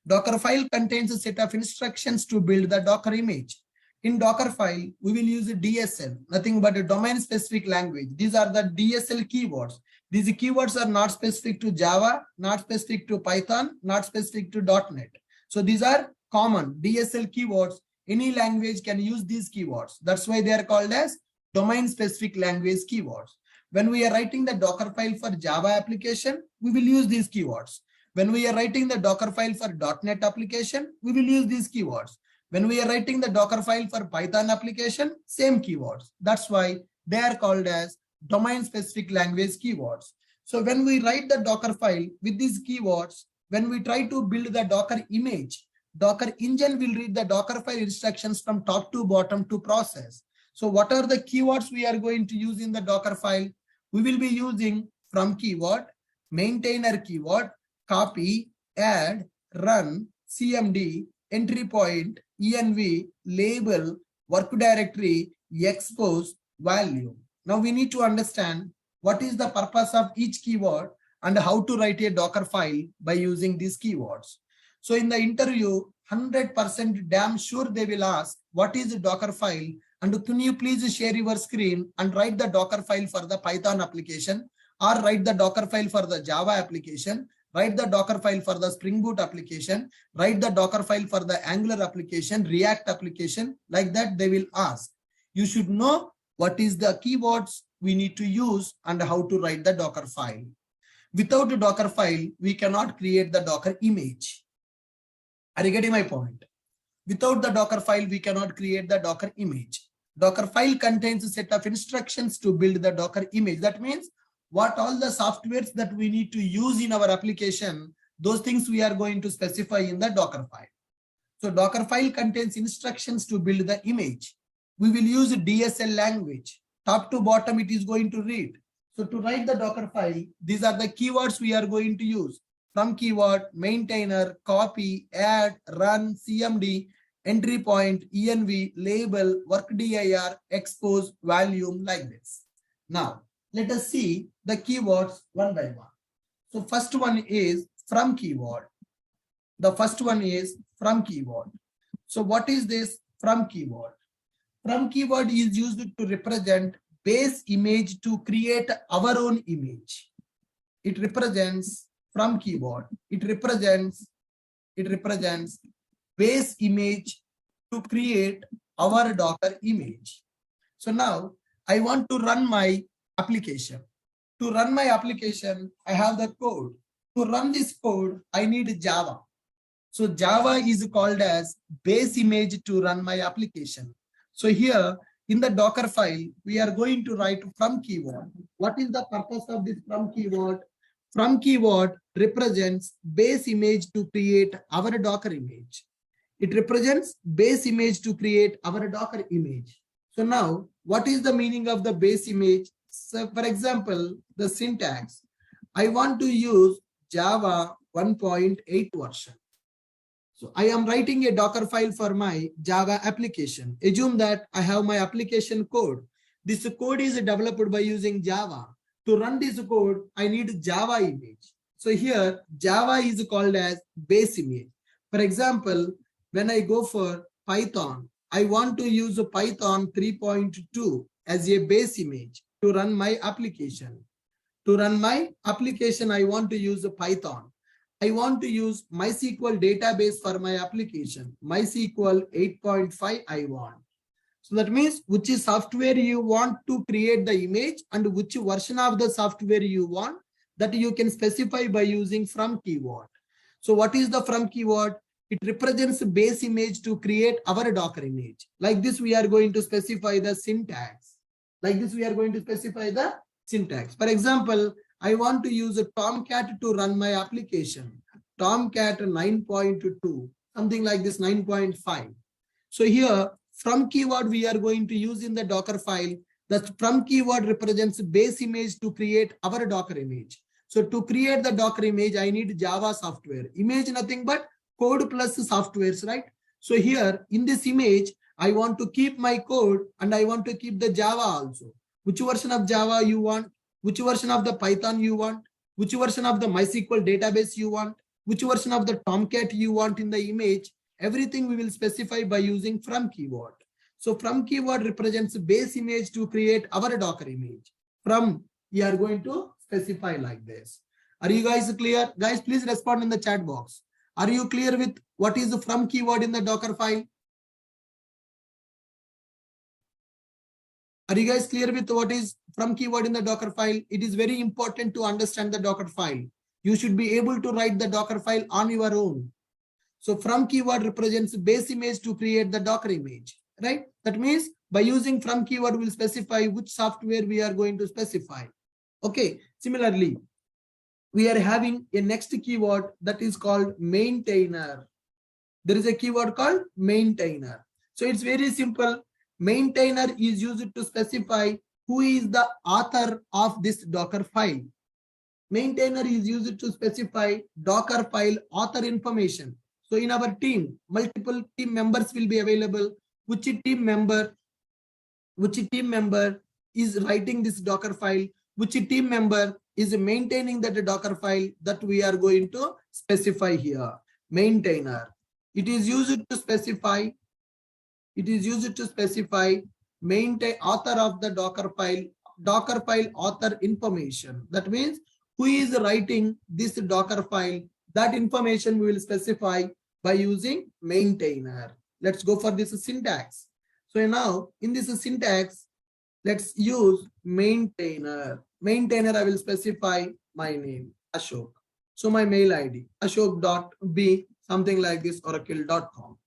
Docker file contains a set of instructions to build the Docker image. In Docker file, we will use a DSL, nothing but a domain specific language. These are the DSL keywords. These keywords are not specific to Java, not specific to Python, not specific to .NET. So these are common DSL keywords. Any language can use these keywords. That's why they are called as domain specific language keywords. When we are writing the Docker file for Java application, we will use these keywords. When we are writing the Docker file for .NET application, we will use these keywords. When we are writing the Docker file for Python application, same keywords. That's why they are called as domain specific language keywords. So when we write the Docker file with these keywords, when we try to build the Docker image, Docker engine will read the Docker file instructions from top to bottom to process. So what are the keywords we are going to use in the Docker file? We will be using from keyword, maintainer keyword, copy, add, run, CMD, entry point, env, label, work directory, expose, value. Now we need to understand what is the purpose of each keyword and how to write a Docker file by using these keywords. So in the interview, 100% damn sure they will ask, what is a Docker file? And can you please share your screen and write the Docker file for the Python application, or write the Docker file for the Java application, write the Docker file for the Spring Boot application, write the Docker file for the Angular application, React application, like that they will ask. You should know what is the keywords we need to use and how to write the Docker file. Without a Docker file, we cannot create the Docker image. Are you getting my point? Without the Docker file, we cannot create the Docker image. Docker file contains a set of instructions to build the Docker image. That means what all the softwares that we need to use in our application, those things we are going to specify in the Docker file. So Docker file contains instructions to build the image. We will use DSL language. Top to bottom, it is going to read. So to write the Docker file, these are the keywords we are going to use. From keyword, maintainer, copy, add, run, CMD, entry point, env, label, work dir, expose, volume, like this. Now, let us see the keywords one by one. So first one is from keyword. The first one is from keyword. So what is this from keyword? From keyword is used to represent base image to create our own image. It represents from keyword. It represents base image to create our Docker image. So now I want to run my application. To run my application, I have the code. To run this code, I need Java. So Java is called as base image to run my application. So here in the Docker file, we are going to write from keyword. What is the purpose of this from keyword? From keyword represents base image to create our Docker image. It represents base image to create our Docker image. So now, what is the meaning of the base image? So for example, the syntax. I want to use Java 1.8 version. So I am writing a Docker file for my Java application. Assume that I have my application code. This code is developed by using Java. To run this code, I need Java image. So here, Java is called as base image. For example, when I go for Python, I want to use Python 3.2 as a base image to run my application. To run my application, I want to use Python. I want to use MySQL database for my application. MySQL 8.5 I want. So that means which is software you want to create the image and which version of the software you want, that you can specify by using from keyword. So what is the from keyword? It represents base image to create our Docker image. Like this, we are going to specify the syntax. Like this, we are going to specify the syntax. For example, I want to use a Tomcat to run my application. Tomcat 9.2, something like this 9.5. So here, from keyword we are going to use in the Docker file. The from keyword represents base image to create our Docker image. So to create the Docker image, I need Java software. Image nothing but code plus softwares, right? So here in this image, I want to keep my code and I want to keep the Java also. Which version of Java you want? Which version of the Python you want? Which version of the MySQL database you want? Which version of the Tomcat you want in the image? Everything we will specify by using from keyword. So from keyword represents base image to create our Docker image. From, we are going to specify like this. Are you guys clear? Guys, please respond in the chat box. Are you clear with what is the from keyword in the Docker file? Are you guys clear with what is from keyword in the Docker file? It is very important to understand the Docker file. You should be able to write the Docker file on your own. So from keyword represents base image to create the Docker image, right? That means by using from keyword, we'll specify which software we are going to specify. Okay. Similarly, we are having a next keyword that is called maintainer. There is a keyword called maintainer. So it's very simple. Maintainer is used to specify who is the author of this Docker file. Maintainer is used to specify Docker file author information. So in our team, multiple team members will be available. Which team member is writing this Docker file? Which team member is maintaining that Docker file, that we are going to specify here. Maintainer. It is used to specify. It is used to specify maintain author of the Docker file author information. That means who is writing this Docker file, that information we will specify by using maintainer. Let's go for this syntax. So now in this syntax, let's use maintainer. Maintainer, I will specify my name, Ashok. So my mail ID, ashok.b, something like this, oracle.com.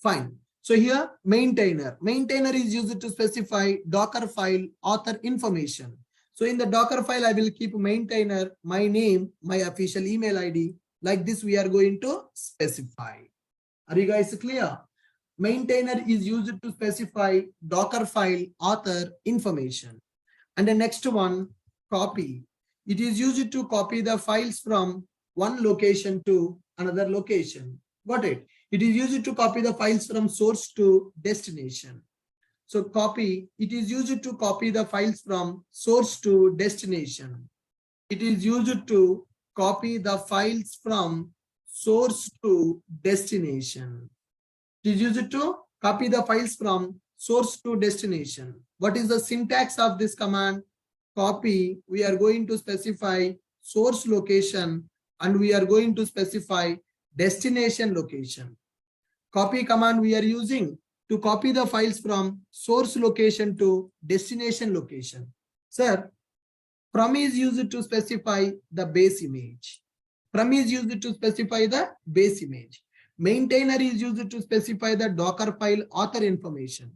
Fine. So here, maintainer. Maintainer is used to specify Docker file author information. So in the Docker file, I will keep maintainer, my name, my official email ID. Like this, we are going to specify. Are you guys clear? Maintainer is used to specify Docker file author information. And the next one, copy. It is used to copy the files from one location to another location. Got it? It is used to copy the files from source to destination. So copy, it is used to copy the files from source to destination. It is used to copy the files from source to destination. It is used to copy the files from source to destination. What is the syntax of this command? Copy, we are going to specify source location and we are going to specify destination location. Copy command we are using to copy the files from source location to destination location. Sir, From is used to specify the base image. From is used to specify the base image. Maintainer is used to specify the Docker file author information.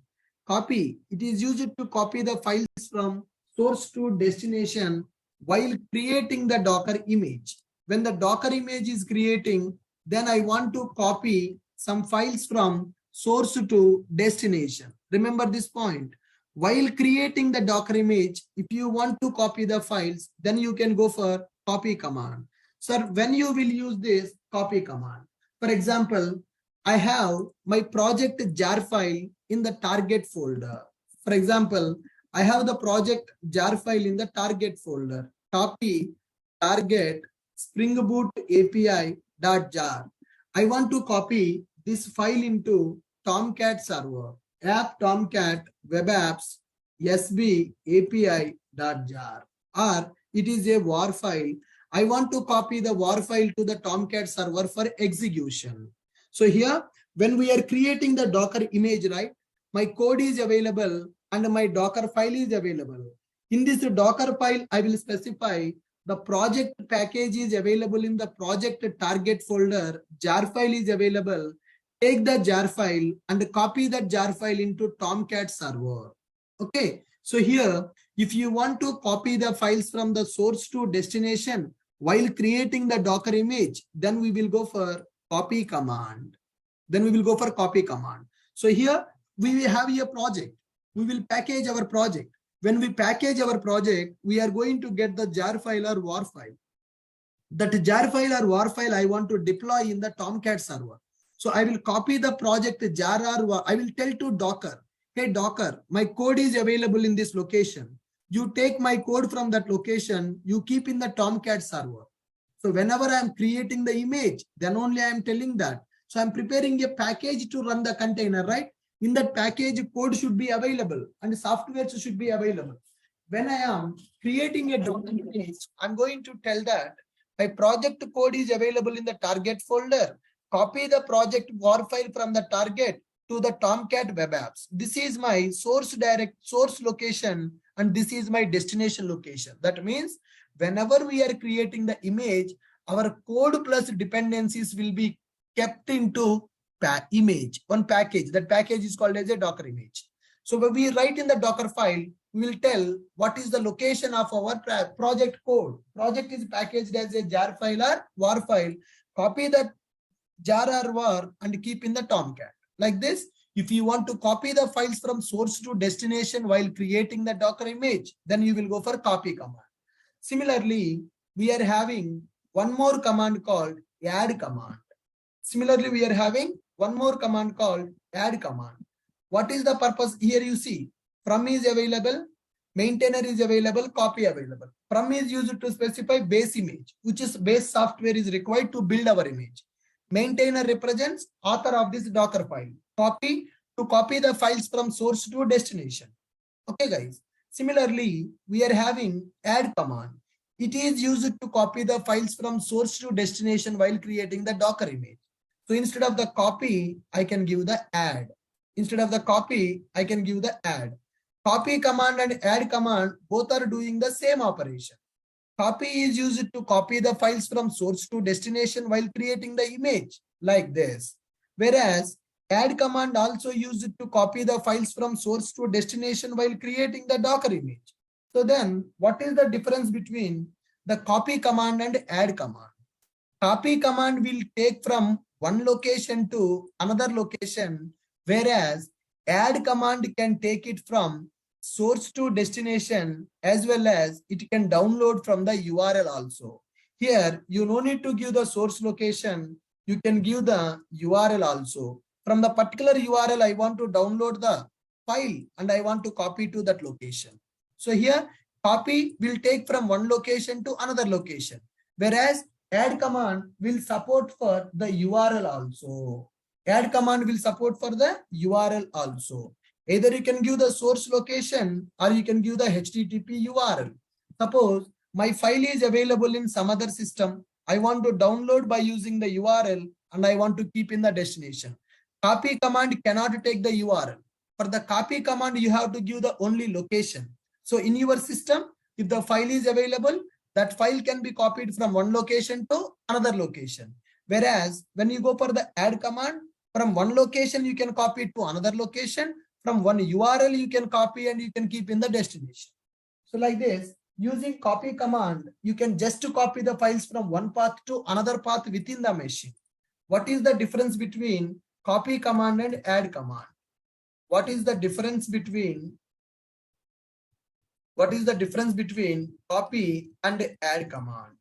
Copy, it is used to copy the files from source to destination while creating the Docker image. When the Docker image is creating, then I want to copy some files from source to destination. Remember this point. While creating the Docker image, if you want to copy the files, then you can go for copy command. So when you will use this copy command, for example, I have my project jar file in the target folder. For example, I have the project jar file in the target folder. Copy target Spring Boot API.jar. I want to copy this file into Tomcat server. App Tomcat Web Apps SB API.jar, or it is a war file. I want to copy the war file to the Tomcat server for execution. So here, when we are creating the Docker image, right, my code is available and my Docker file is available. In this Docker file, I will specify the project package is available in the project target folder. Jar file is available. Take the jar file and copy that jar file into Tomcat server. Okay, so here, if you want to copy the files from the source to destination while creating the Docker image, then we will go for copy command. So here we will have a project. We will package our project. When we package our project, we are going to get the jar file or war file. That jar file or war file I want to deploy in the Tomcat server. So I will copy the project jar or war. I will tell to Docker, hey Docker, my code is available in this location. You take my code from that location, you keep in the Tomcat server. So whenever I'm creating the image, then only I'm telling that. So I'm preparing a package to run the container, right? In that package, code should be available and software should be available. When I am creating a Docker image, I'm going to tell that my project code is available in the target folder. Copy the project war file from the target to the Tomcat web apps. This is my source location and this is my destination location. That means whenever we are creating the image, our code plus dependencies will be kept into image, one package. That package is called as a Docker image. So when we write in the Docker file, we will tell what is the location of our project code. Project is packaged as a jar file or war file. Copy that jar or war and keep in the Tomcat. Like this, if you want to copy the files from source to destination while creating the Docker image, then you will go for copy command. Similarly, we are having one more command called add command. What is the purpose? Here you see, from is available, maintainer is available, copy available. From is used to specify base image, which is base software is required to build our image. Maintainer represents author of this Docker file. Copy to copy the files from source to destination. Okay, guys. Similarly, we are having add command. It is used to copy the files from source to destination while creating the Docker image. So instead of the copy, I can give the add. Copy command and add command both are doing the same operation. Copy is used to copy the files from source to destination while creating the image like this. Whereas add command also used to copy the files from source to destination while creating the Docker image. So then what is the difference between the copy command and add command? Copy command will take from one location to another location, whereas add command can take it from source to destination as well as it can download from the URL also. Here, you no need to give the source location. You can give the URL also. From the particular URL, I want to download the file and I want to copy to that location. So here, copy will take from one location to another location, whereas add command will support for the URL also. Either you can give the source location or you can give the HTTP URL. Suppose my file is available in some other system. I want to download by using the URL and I want to keep in the destination. Copy command cannot take the URL. For the copy command, you have to give the only location. So in your system, if the file is available, that file can be copied from one location to another location. Whereas when you go for the add command, from one location you can copy it to another location. From one URL you can copy and you can keep in the destination. So like this, using copy command, you can just copy the files from one path to another path within the machine. What is the difference between copy command and add command? What is the difference between copy and add command?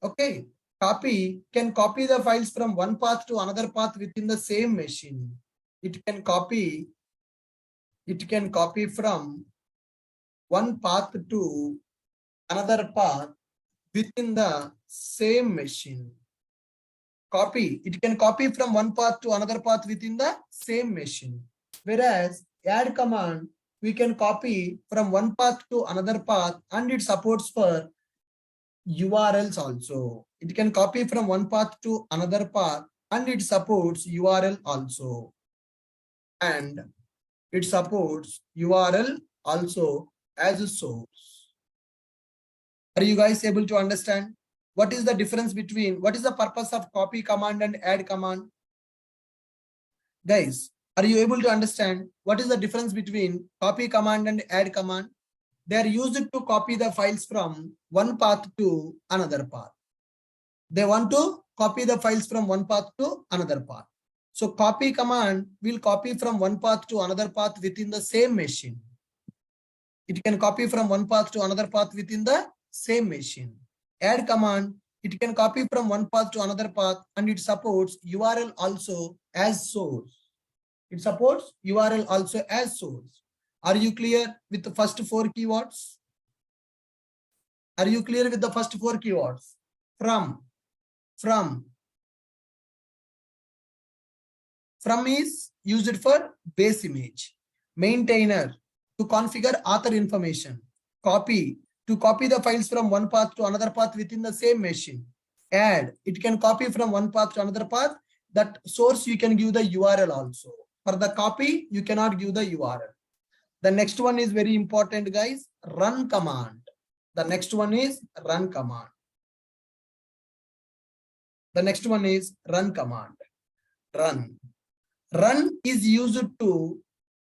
Okay, copy can copy the files from one path to another path within the same machine. It can copy from one path to another path within the same machine. It can copy from one path to another path within the same machine. Whereas add command, we can copy from one path to another path, and it supports for URLs also. It can copy from one path to another path, and it supports URL also. And it supports URL also as a source. Are you guys able to understand? What is the difference between, what is the purpose of copy command and add command? Guys, are you able to understand what is the difference between copy command and add command? They are used to copy the files from one path to another path. They want to copy the files from one path to another path. So copy command will copy from one path to another path within the same machine. It can copy from one path to another path within the same machine. Add command, it can copy from one path to another path, and it supports URL also as source. It supports URL also as source. Are you clear with the first four keywords? Are you clear with the first four keywords? From is used for base image. Maintainer, to configure author information. Copy, to copy the files from one path to another path within the same machine. Add, it can copy from one path to another path. That source you can give the URL also. For the copy, you cannot give the URL. The next one is very important, guys. Run command. The next one is run command. The next one is run command. Run is used to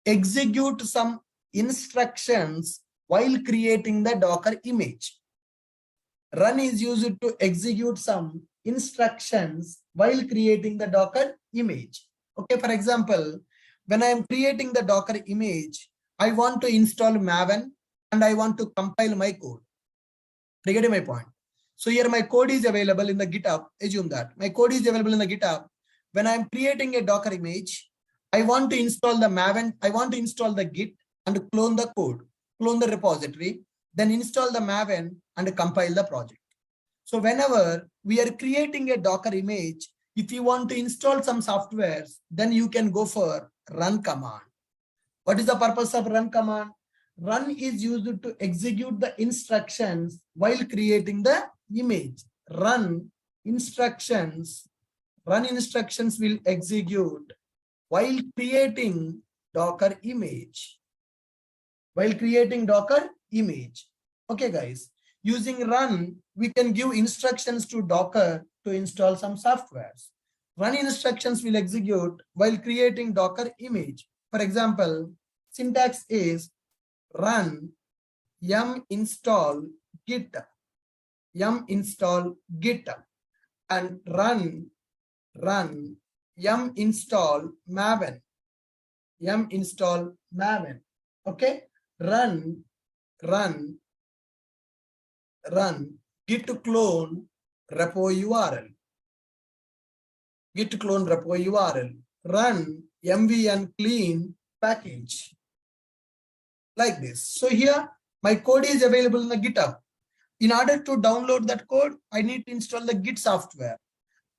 execute some instructions while creating the Docker image. Run is used to execute some instructions while creating the Docker image. Okay, for example, when I am creating the Docker image, I want to install Maven and I want to compile my code. Are you getting my point? So here my code is available in the GitHub. Assume that my code is available in the GitHub. When I am creating a Docker image, I want to install the Maven. I want to install the Git and clone the code, clone the repository, then install the Maven and compile the project. So whenever we are creating a Docker image, if you want to install some softwares, then you can go for run command. What is the purpose of run command? Run is used to execute the instructions while creating the image. Run instructions will execute while creating Docker image. Okay, guys. Using run, we can give instructions to Docker to install some softwares. Run instructions will execute while creating Docker image. For example, syntax is run yum install git and run yum install maven. Okay, run git clone repo URL. Run mvn clean package. Like this. So here my code is available in the GitHub. In order to download that code, I need to install the Git software.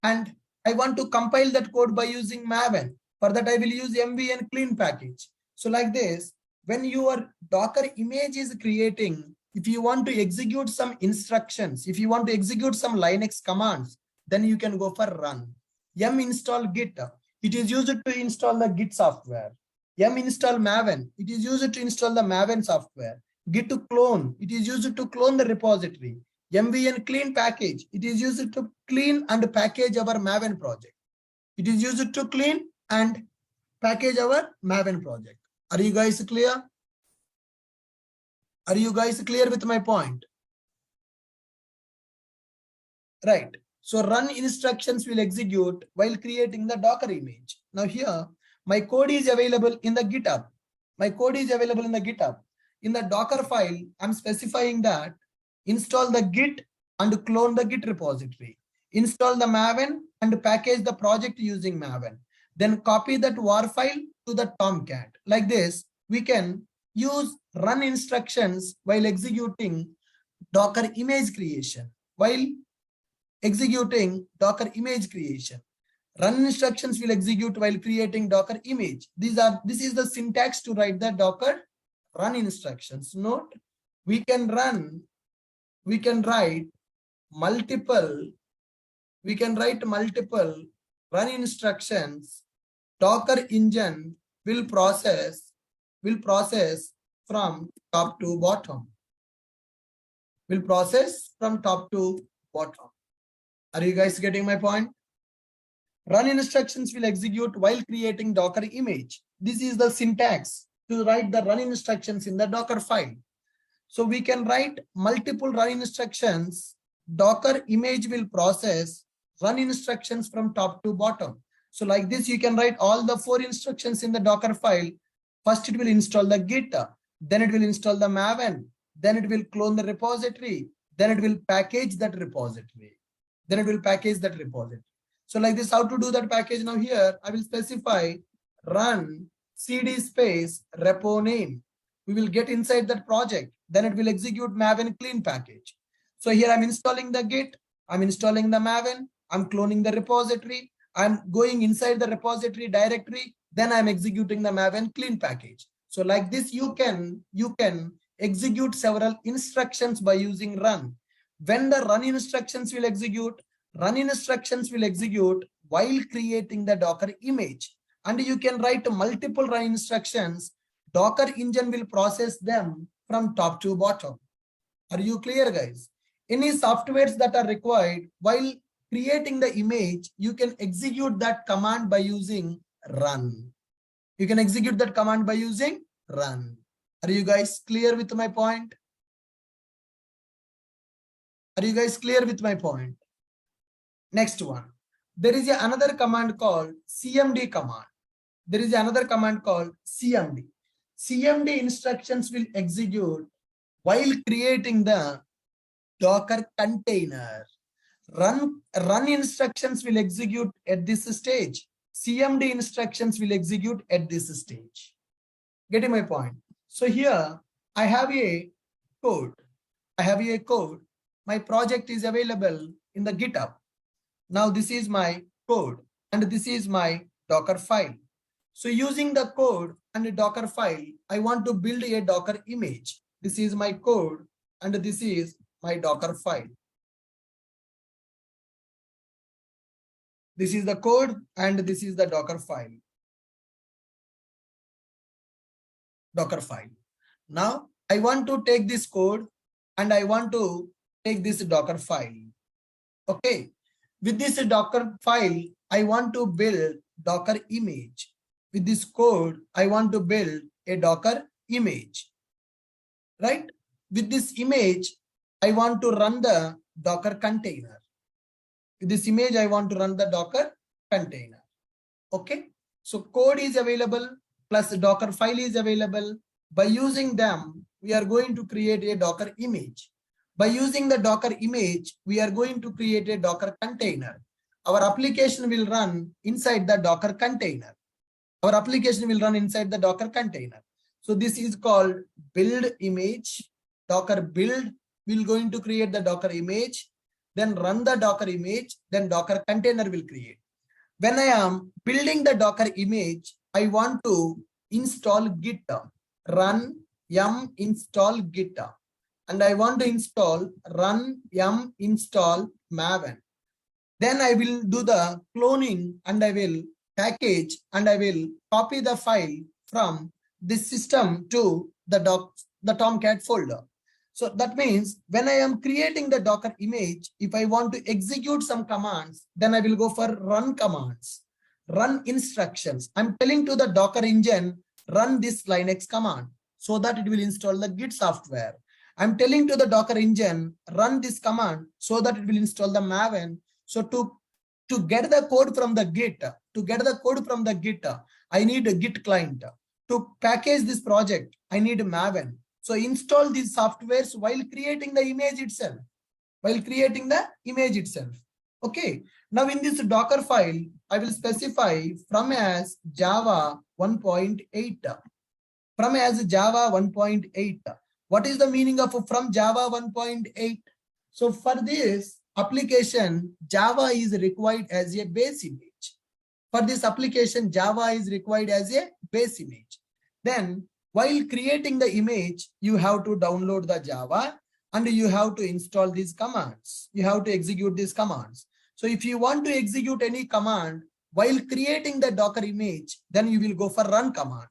And I want to compile that code by using Maven. For that, I will use mvn clean package. So like this, when your Docker image is creating, if you want to execute some instructions, if you want to execute some Linux commands, then you can go for run. Yum install git. It is used to install the Git software. Yum install Maven. It is used to install the Maven software. Git clone, it is used to clone the repository. MVN clean package, it is used to clean and package our Maven project. It is used to clean and package our Maven project. Are you guys clear? Are you guys clear with my point? Right. So run instructions will execute while creating the Docker image. Now here, my code is available in the GitHub. My code is available in the GitHub. In the Docker file, I'm specifying that install the Git and clone the Git repository. Install the Maven and package the project using Maven. Then copy that WAR file to the Tomcat. Like this, we can use run instructions while executing Docker image creation. While executing Docker image creation. Run instructions will execute while creating Docker image. This is the syntax to write the Docker run instructions. Note, we can write multiple run instructions. Docker engine will process from top to bottom. Will process from top to bottom. Are you guys getting my point? Run instructions will execute while creating Docker image. This is the syntax to write the run instructions in the Docker file. So we can write multiple run instructions. Docker image will process run instructions from top to bottom. So like this, you can write all the 4 instructions in the Docker file. First, it will install the Git, then it will install the Maven, then it will clone the repository, then it will package that repository. So like this, how to do that package? Now here, I will specify run cd space repo name. We will get inside that project. Then it will execute Maven clean package. So here I'm installing the Git, I'm installing the Maven, I'm cloning the repository, I'm going inside the repository directory, then I'm executing the Maven clean package. So like this, you can execute several instructions by using run. When the run instructions will execute while creating the Docker image. And you can write multiple run instructions. Docker engine will process them from top to bottom. Are you clear, guys? Any softwares that are required while creating the image, you can execute that command by using run. You can execute that command by using run. Are you guys clear with my point? Are you guys clear with my point? Next one. There is another command called CMD command. There is another command called CMD. CMD instructions will execute while creating the Docker container. Run instructions will execute at this stage. CMD instructions will execute at this stage. Getting my point? So here I have a code. My project is available in the GitHub. Now this is my code and this is my Docker file. So using the code and the Docker file, I want to build a Docker image. This is my code and this is my Docker file. This is the code and this is the Docker file. Now I want to take this code and I want to take this Docker file. Okay. With this Docker file, I want to build Docker image. With this code, I want to build a Docker image. Right? With this image, I want to run the Docker container. With this image, I want to run the Docker container. Okay. So code is available plus the Docker file is available. By using them, we are going to create a Docker image. By using the Docker image, we are going to create a Docker container. Our application will run inside the Docker container. So this is called build image. Docker build. We're going to create the Docker image, then run the Docker image, then Docker container will create. When I am building the Docker image, I want to install Git. Run yum install Git. And I want to install run yum install Maven. Then I will do the cloning and I will package and I will copy the file from this system to the Tomcat folder. So that means when I am creating the Docker image, if I want to execute some commands, then I will go for run commands, run instructions. I'm telling to the Docker engine, run this Linux command so that it will install the Git software. I'm telling to the Docker engine, run this command so that it will install the Maven. So to get the code from the Git, I need a Git client. To package this project, I need Maven. So install these softwares while creating the image itself. Okay. Now in this Docker file, I will specify from as Java 1.8. From as Java 1.8. What is the meaning of from Java 1.8? So for this application, Java is required as a base image. For this application, Java is required as a base image. Then while creating the image, you have to download the Java and you have to install these commands. You have to execute these commands. So if you want to execute any command while creating the Docker image, then you will go for run command.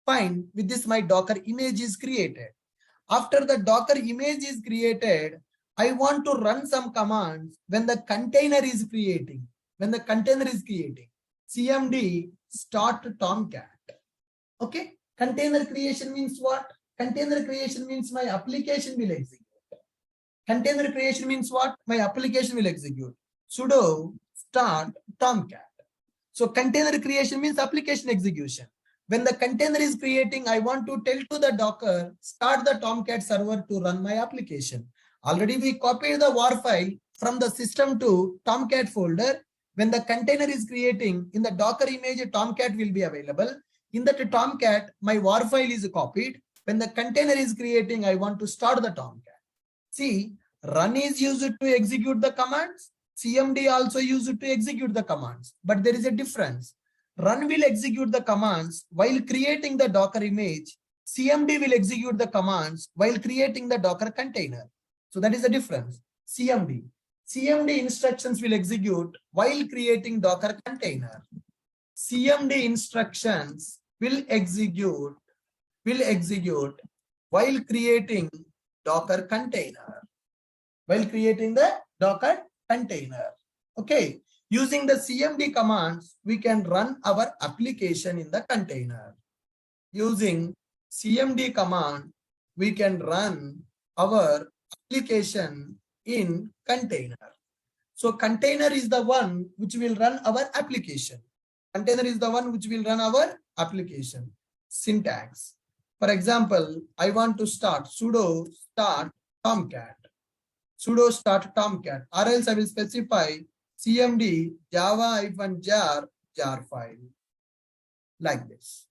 Fine, with this my Docker image is created. After the Docker image is created, I want to run some commands when the container is creating. CMD start Tomcat. Okay. Container creation means what? Container creation means my application will execute. Container creation means what? My application will execute. Sudo start Tomcat. So container creation means application execution. When the container is creating, I want to tell to the Docker, start the Tomcat server to run my application. Already we copied the war file from the system to Tomcat folder. When the container is creating, in the Docker image, Tomcat will be available. In that Tomcat, my war file is copied. When the container is creating, I want to start the Tomcat. See, run is used to execute the commands. CMD also used to execute the commands. But there is a difference. Run will execute the commands while creating the Docker image. CMD will execute the commands while creating the Docker container. So that is the difference. CMD instructions will execute while creating Docker container. CMD instructions will execute while creating Docker container. Okay. Using the CMD commands, we can run our application in the container. Using CMD command, we can run our application in container. So container is the one which will run our application. Syntax. For example, I want to start sudo start Tomcat. Or else I will specify CMD java-jar file like this.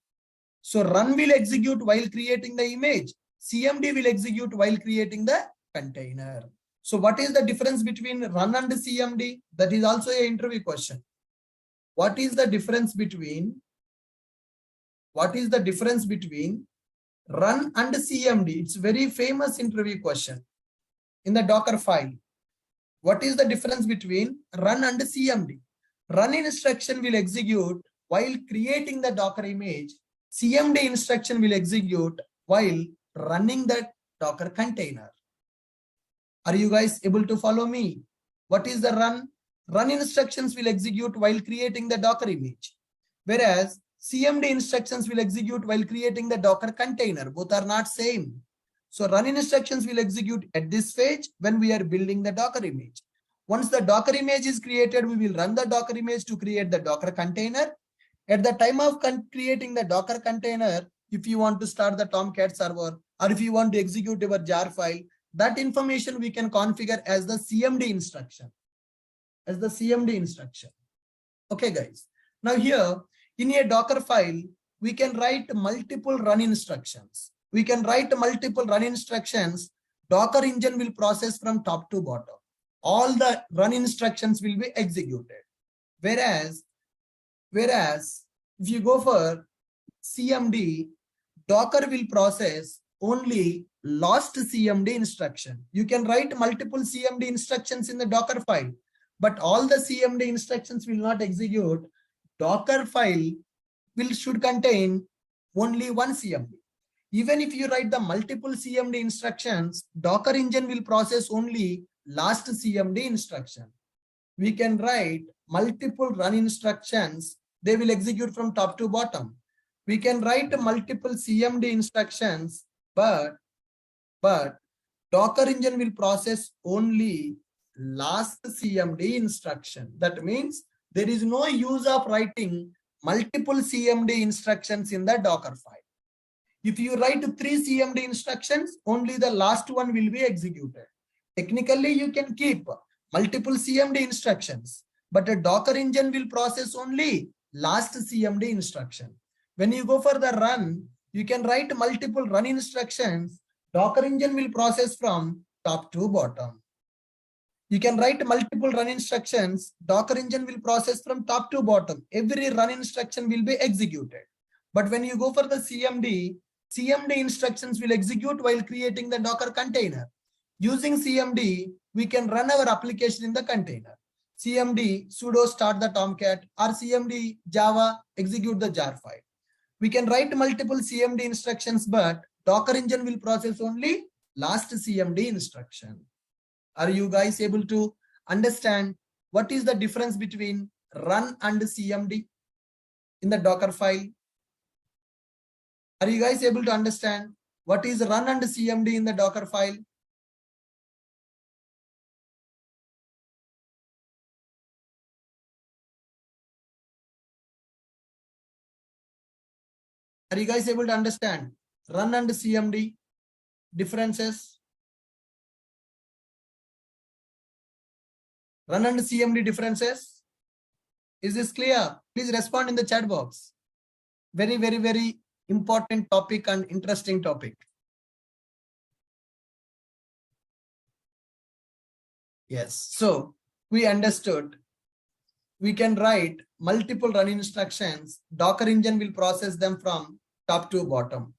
So run will execute while creating the image. CMD will execute while creating the container. So what is the difference between run and CMD? That is also an interview question. What is the difference between run and CMD? It's very famous interview question in the Docker file. What is the difference between run and CMD? Run instruction will execute while creating the Docker image. CMD instruction will execute while running the Docker container. Are you guys able to follow me? What is the run? Run instructions will execute while creating the Docker image, whereas CMD instructions will execute while creating the Docker container. Both are not same. So run instructions will execute at this stage when we are building the Docker image. Once the Docker image is created, we will run the Docker image to create the Docker container. At the time of creating the Docker container, if you want to start the Tomcat server or if you want to execute your jar file, that information we can configure as the CMD instruction. Okay, guys. Now here in a Docker file, we can write multiple run instructions. Docker engine will process from top to bottom. All the run instructions will be executed. Whereas if you go for CMD, Docker will process only last CMD instruction. You can write multiple CMD instructions in the Docker file, but all the CMD instructions will not execute. Docker file should contain only one CMD. Even if you write the multiple CMD instructions, Docker engine will process only last CMD instruction. We can write multiple run instructions. They will execute from top to bottom. We can write multiple CMD instructions, but Docker engine will process only last CMD instruction. That means there is no use of writing multiple CMD instructions in the Docker file. If you write 3 CMD instructions, only the last one will be executed. Technically, you can keep multiple CMD instructions, but a Docker engine will process only last CMD instruction. When you go for the run, you can write multiple run instructions. Docker engine will process from top to bottom. You can write multiple run instructions. Docker engine will process from top to bottom. Every run instruction will be executed. But when you go for the CMD instructions will execute while creating the Docker container. Using CMD, we can run our application in the container. CMD sudo start the Tomcat or CMD Java execute the jar file. We can write multiple CMD instructions, but Docker engine will process only last CMD instruction. Are you guys able to understand what is the difference between run and CMD in the Docker file? Are you guys able to understand what is run and CMD in the Docker file? Are you guys able to understand run and CMD differences? Run and CMD differences? Is this clear? Please respond in the chat box. Very, very, very important topic and interesting topic. Yes, so we understood. We can write multiple run instructions. Docker engine will process them from top to bottom.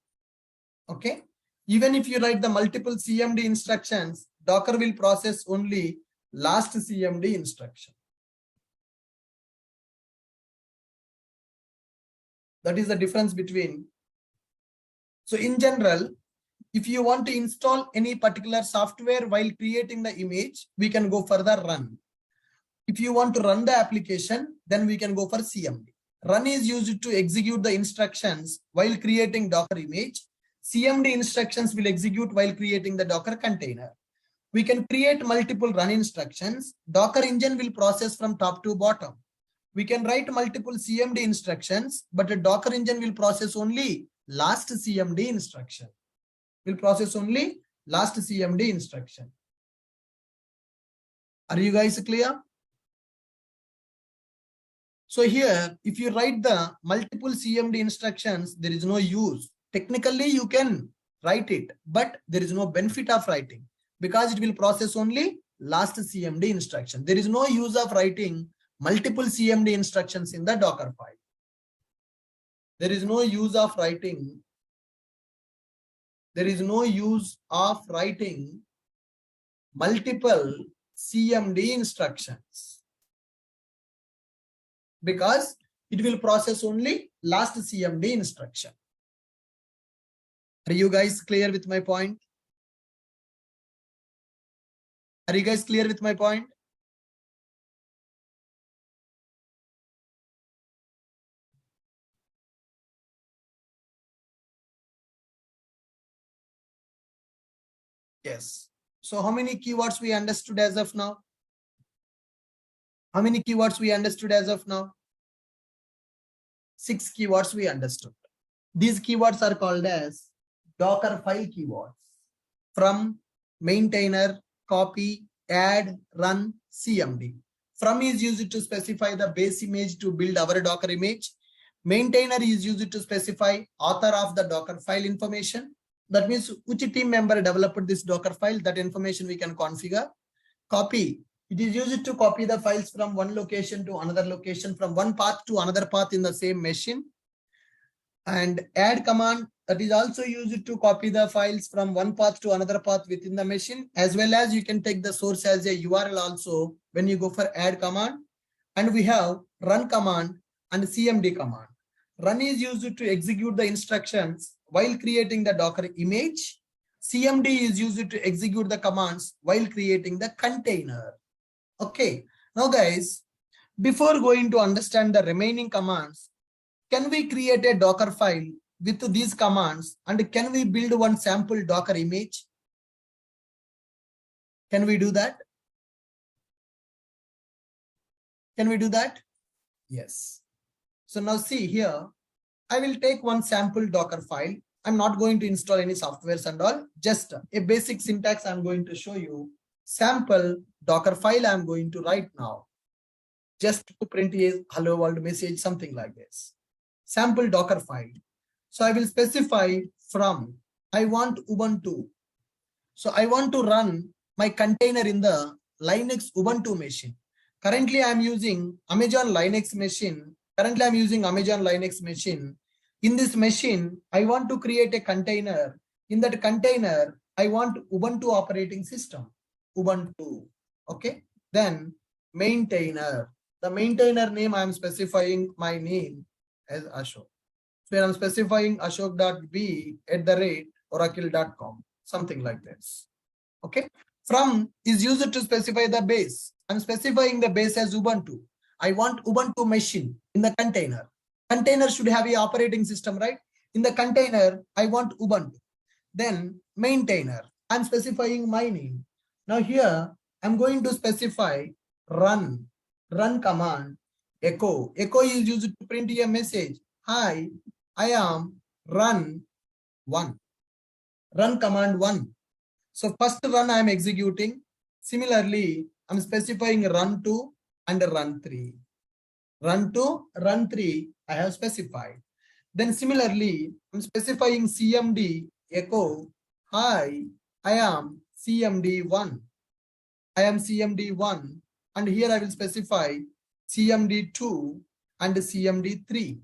Okay. Even if you write the multiple CMD instructions, Docker will process only last CMD instruction. That is the difference between. So in general, if you want to install any particular software while creating the image, we can go for the run. If you want to run the application, then we can go for CMD. Run is used to execute the instructions while creating Docker image. CMD instructions will execute while creating the Docker container. We can create multiple run instructions. Docker engine will process from top to bottom. We can write multiple CMD instructions, but a Docker engine will process only last CMD instruction. Will process only last CMD instruction. Are you guys clear? So here, if you write the multiple CMD instructions, there is no use. Technically, you can write it, but there is no benefit of writing because it will process only last CMD instruction. There is no use of writing multiple CMD instructions in the Docker file. There is no use of writing. There is no use of writing multiple CMD instructions because it will process only last CMD instruction. Are you guys clear with my point? Are you guys clear with my point? Yes. So how many keywords we understood as of now? How many keywords we understood as of now? 6 keywords we understood. These keywords are called as Docker file keywords. From, maintainer, copy, add, run, CMD. From is used to specify the base image to build our Docker image. Maintainer is used to specify author of the Docker file information. That means which team member developed this Docker file, that information we can configure. Copy, it is used to copy the files from one location to another location, from one path to another path in the same machine. And add command, that is also used to copy the files from one path to another path within the machine, as well as you can take the source as a URL also when you go for add command. And we have run command and CMD command. Run is used to execute the instructions while creating the Docker image. CMD is used to execute the commands while creating the container. Okay. Now guys, before going to understand the remaining commands, can we create a Docker file with these commands and can we build one sample Docker image? Can we do that? Can we do that? Yes. So now see here, I will take one sample Docker file. I'm not going to install any softwares and all, just a basic syntax I'm going to show you. Sample Docker file I'm going to write now. Just to print a hello world message, something like this. Sample Docker file. So I will specify from, I want Ubuntu. So I want to run my container in the Linux Ubuntu machine. Currently I'm using Amazon Linux machine. In this machine, I want to create a container. In that container, I want Ubuntu operating system, Ubuntu. Okay. Then maintainer. The maintainer name, I'm specifying my name as Ashok. So I'm specifying ashok.b@oracle.com, something like this. Okay. From is used to specify the base. I'm specifying the base as Ubuntu. I want Ubuntu machine in the container. Container should have a operating system, right? In the container, I want Ubuntu. Then maintainer, I'm specifying my name. Now here, I'm going to specify run command, echo. Echo is used to print a message. Hi, I am run 1. Run command 1. So first run I am executing. Similarly, I'm specifying run 2 and run 3. Run 2, run 3, I have specified. Then similarly, I'm specifying CMD echo. Hi, I am CMD1. I am CMD1. And here I will specify CMD2 and CMD3.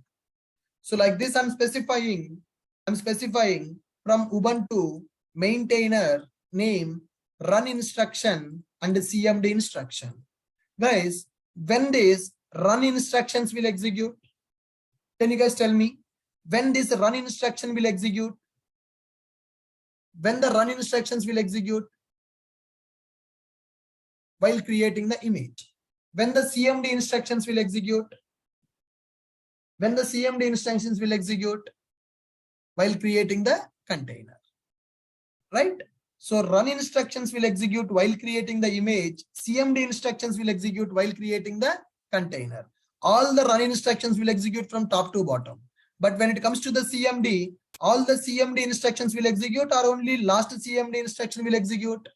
So like this, I'm specifying from Ubuntu maintainer name, run instruction and CMD instruction. Guys, when this run instructions will execute, can you guys tell me when this run instruction will execute? When the run instructions will execute? While creating the image. When the CMD instructions will execute? When the CMD instructions will execute? While creating the container. Right? So run instructions will execute while creating the image. CMD instructions will execute while creating the container. All the run instructions will execute from top to bottom. But when it comes to the CMD, all the CMD instructions will execute or only last CMD instruction will execute?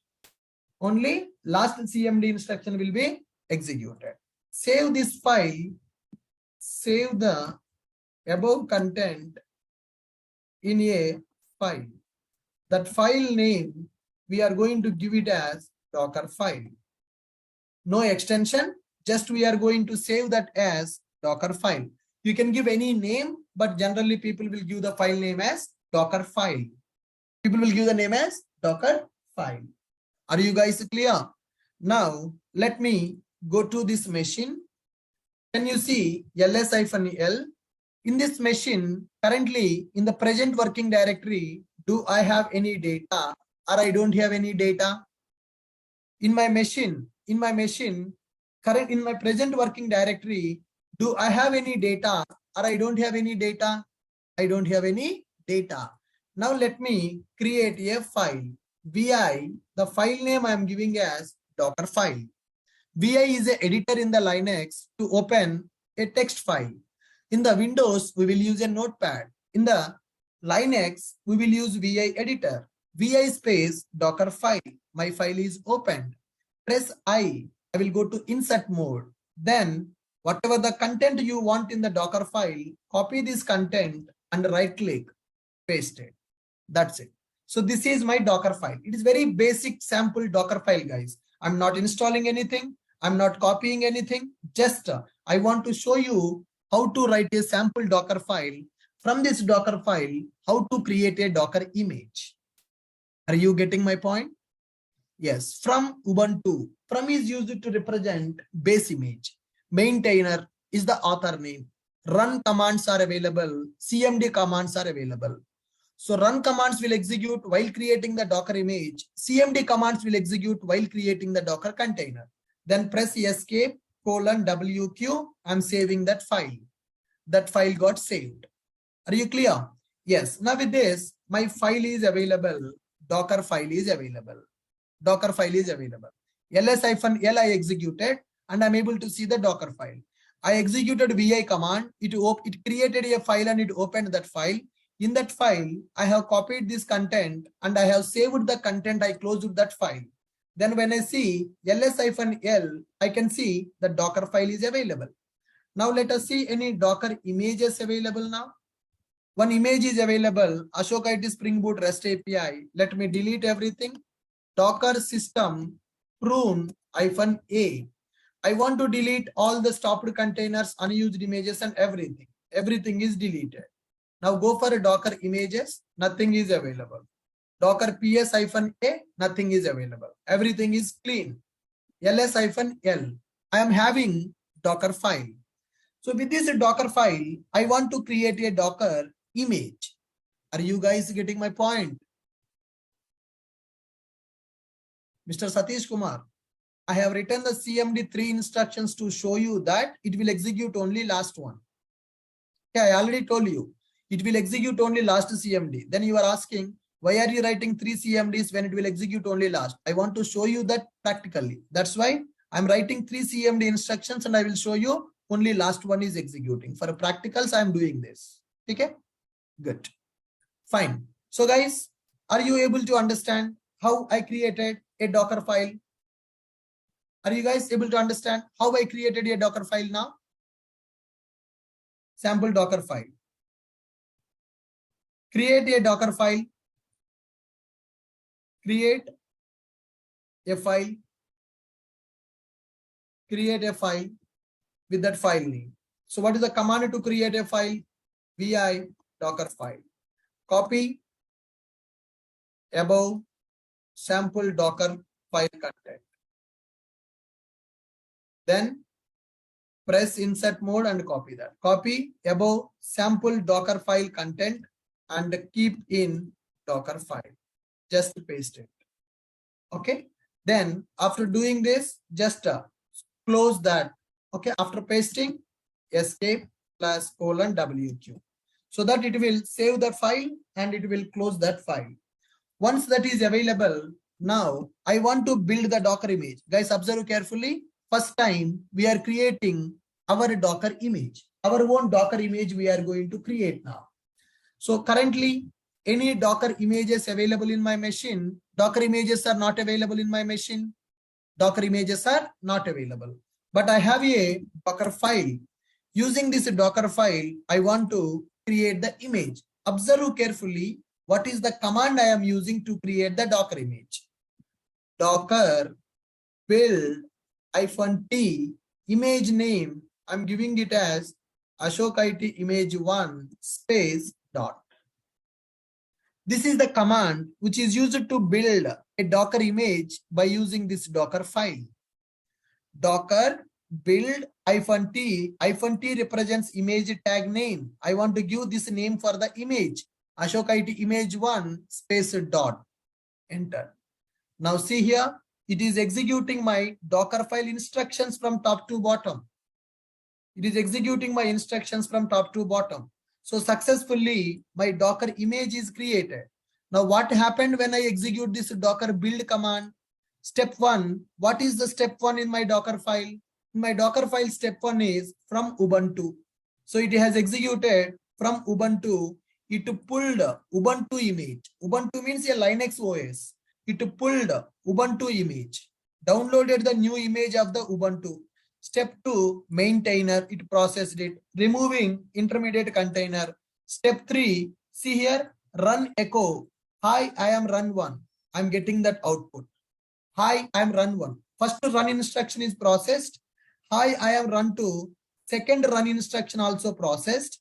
Only last CMD instruction will be executed. Save this file. Save the above content in a file. That file name, we are going to give it as Docker file. No extension, just we are going to save that as Docker file. You can give any name, but generally people will give the file name as Docker file. People will give the name as Docker file. Are you guys clear? Now, let me go to this machine. Can you see ls-l? In this machine, currently in the present working directory, do I have any data or I don't have any data? In my machine, in my present working directory, do I have any data or I don't have any data? I don't have any data. Now let me create a file. vi, the file name I am giving as Docker file. vi is an editor in the Linux to open a text file. In the Windows, we will use a notepad. In the Linux, we will use vi editor. vi space Docker file. My file is opened. Press I will go to insert mode. Then whatever the content you want in the Docker file, copy this content and right click, paste it. That's it. So this is my Docker file. It is very basic sample Docker file, guys. I'm not installing anything. I'm not copying anything. Just I want to show you how to write a sample Docker file. From this Docker file, how to create a Docker image. Are you getting my point? Yes. From Ubuntu. From is used to represent base image. Maintainer is the author name. Run commands are available. CMD commands are available. So run commands will execute while creating the Docker image. CMD commands will execute while creating the Docker container. Then press escape :WQ. I'm saving that file. That file got saved. Are you clear? Yes. Now with this, my file is available. Docker file is available. Docker file is available. ls-l I executed and I'm able to see the Docker file. I executed vi command. It created a file and it opened that file. In that file, I have copied this content and I have saved the content. I closed that file. Then when I see ls-l, I can see the Docker file is available. Now let us see any Docker images available now. One image is available, Ashok IT Spring Boot REST API. Let me delete everything. Docker system prune-a. I want to delete all the stopped containers, unused images and everything. Everything is deleted. Now go for a Docker images, nothing is available. Docker ps-a, nothing is available. Everything is clean. ls-l, I am having Docker file. So with this Docker file, I want to create a Docker image. Are you guys getting my point? Mr. Satish Kumar, I have written the CMD 3 instructions to show you that it will execute only last one. Okay, I already told you. It will execute only last CMD. Then you are asking, why are you writing 3 CMDs when it will execute only last? I want to show you that practically. That's why I'm writing 3 CMD instructions and I will show you only last one is executing. For practicals, I'm doing this. Okay, good. Fine. So guys, are you able to understand how I created a Docker file? Are you guys able to understand how I created a Docker file now? Sample Docker file. Create a Docker file. Create a file. Create a file with that file name. So what is the command to create a file? Vi Docker file. Copy above sample Docker file content. Then press insert mode and copy that. Copy above sample Docker file content and keep in Docker file. Just paste it. Okay. Then after doing this, just close that. Okay. After pasting, escape +:WQ. So that it will save the file and it will close that file. Once that is available, now I want to build the Docker image. Guys, observe carefully. First time we are creating our Docker image. Our own Docker image we are going to create now. So currently, any Docker images available in my machine? Docker images are not available in my machine. Docker images are not available. But I have a Docker file. Using this Docker file, I want to create the image. Observe carefully what is the command I am using to create the Docker image. Docker build -t image name. I'm giving it as Ashok IT image1 space dot. This is the command which is used to build a Docker image by using this Docker file. Docker build -t. -t represents image tag name. I want to give this name for the image. Ashok IT image1 space dot. Enter. Now see here, it is executing my Docker file instructions from top to bottom. It is executing my instructions from top to bottom. So successfully, my Docker image is created. Now what happened when I execute this Docker build command? Step 1, what is the step 1 in my Docker file? In my Docker file, step 1 is from Ubuntu. So it has executed from Ubuntu. It pulled Ubuntu image. Ubuntu means a Linux OS. It pulled Ubuntu image, downloaded the new image of the Ubuntu. Step 2, maintainer, it processed it, removing intermediate container. Step 3, see here, run echo. Hi, I am run 1. I'm getting that output. Hi, I am run 1. First run instruction is processed. Hi, I am run 2. Second run instruction also processed.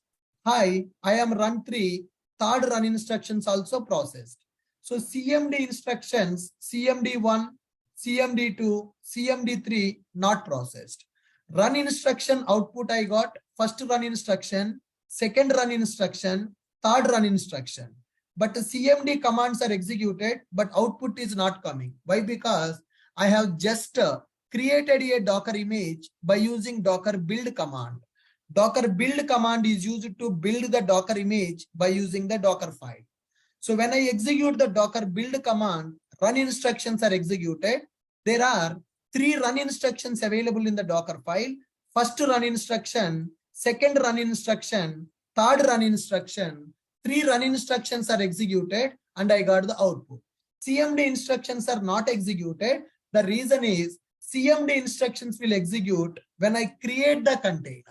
Hi, I am run 3. Third run instructions also processed. So CMD instructions, CMD1, CMD2, CMD3 not processed. Run instruction output I got, first run instruction, second run instruction, third run instruction. but the CMD commands are executed, but output is not coming. Why? Because I have just created a Docker image by using Docker build command. Docker build command is used to build the Docker image by using the Docker file. So when I execute the Docker build command, run instructions are executed. There are 3 run instructions available in the Docker file. First run instruction, second run instruction, third run instruction. 3 run instructions are executed and I got the output. CMD instructions are not executed. The reason is CMD instructions will execute when I create the container.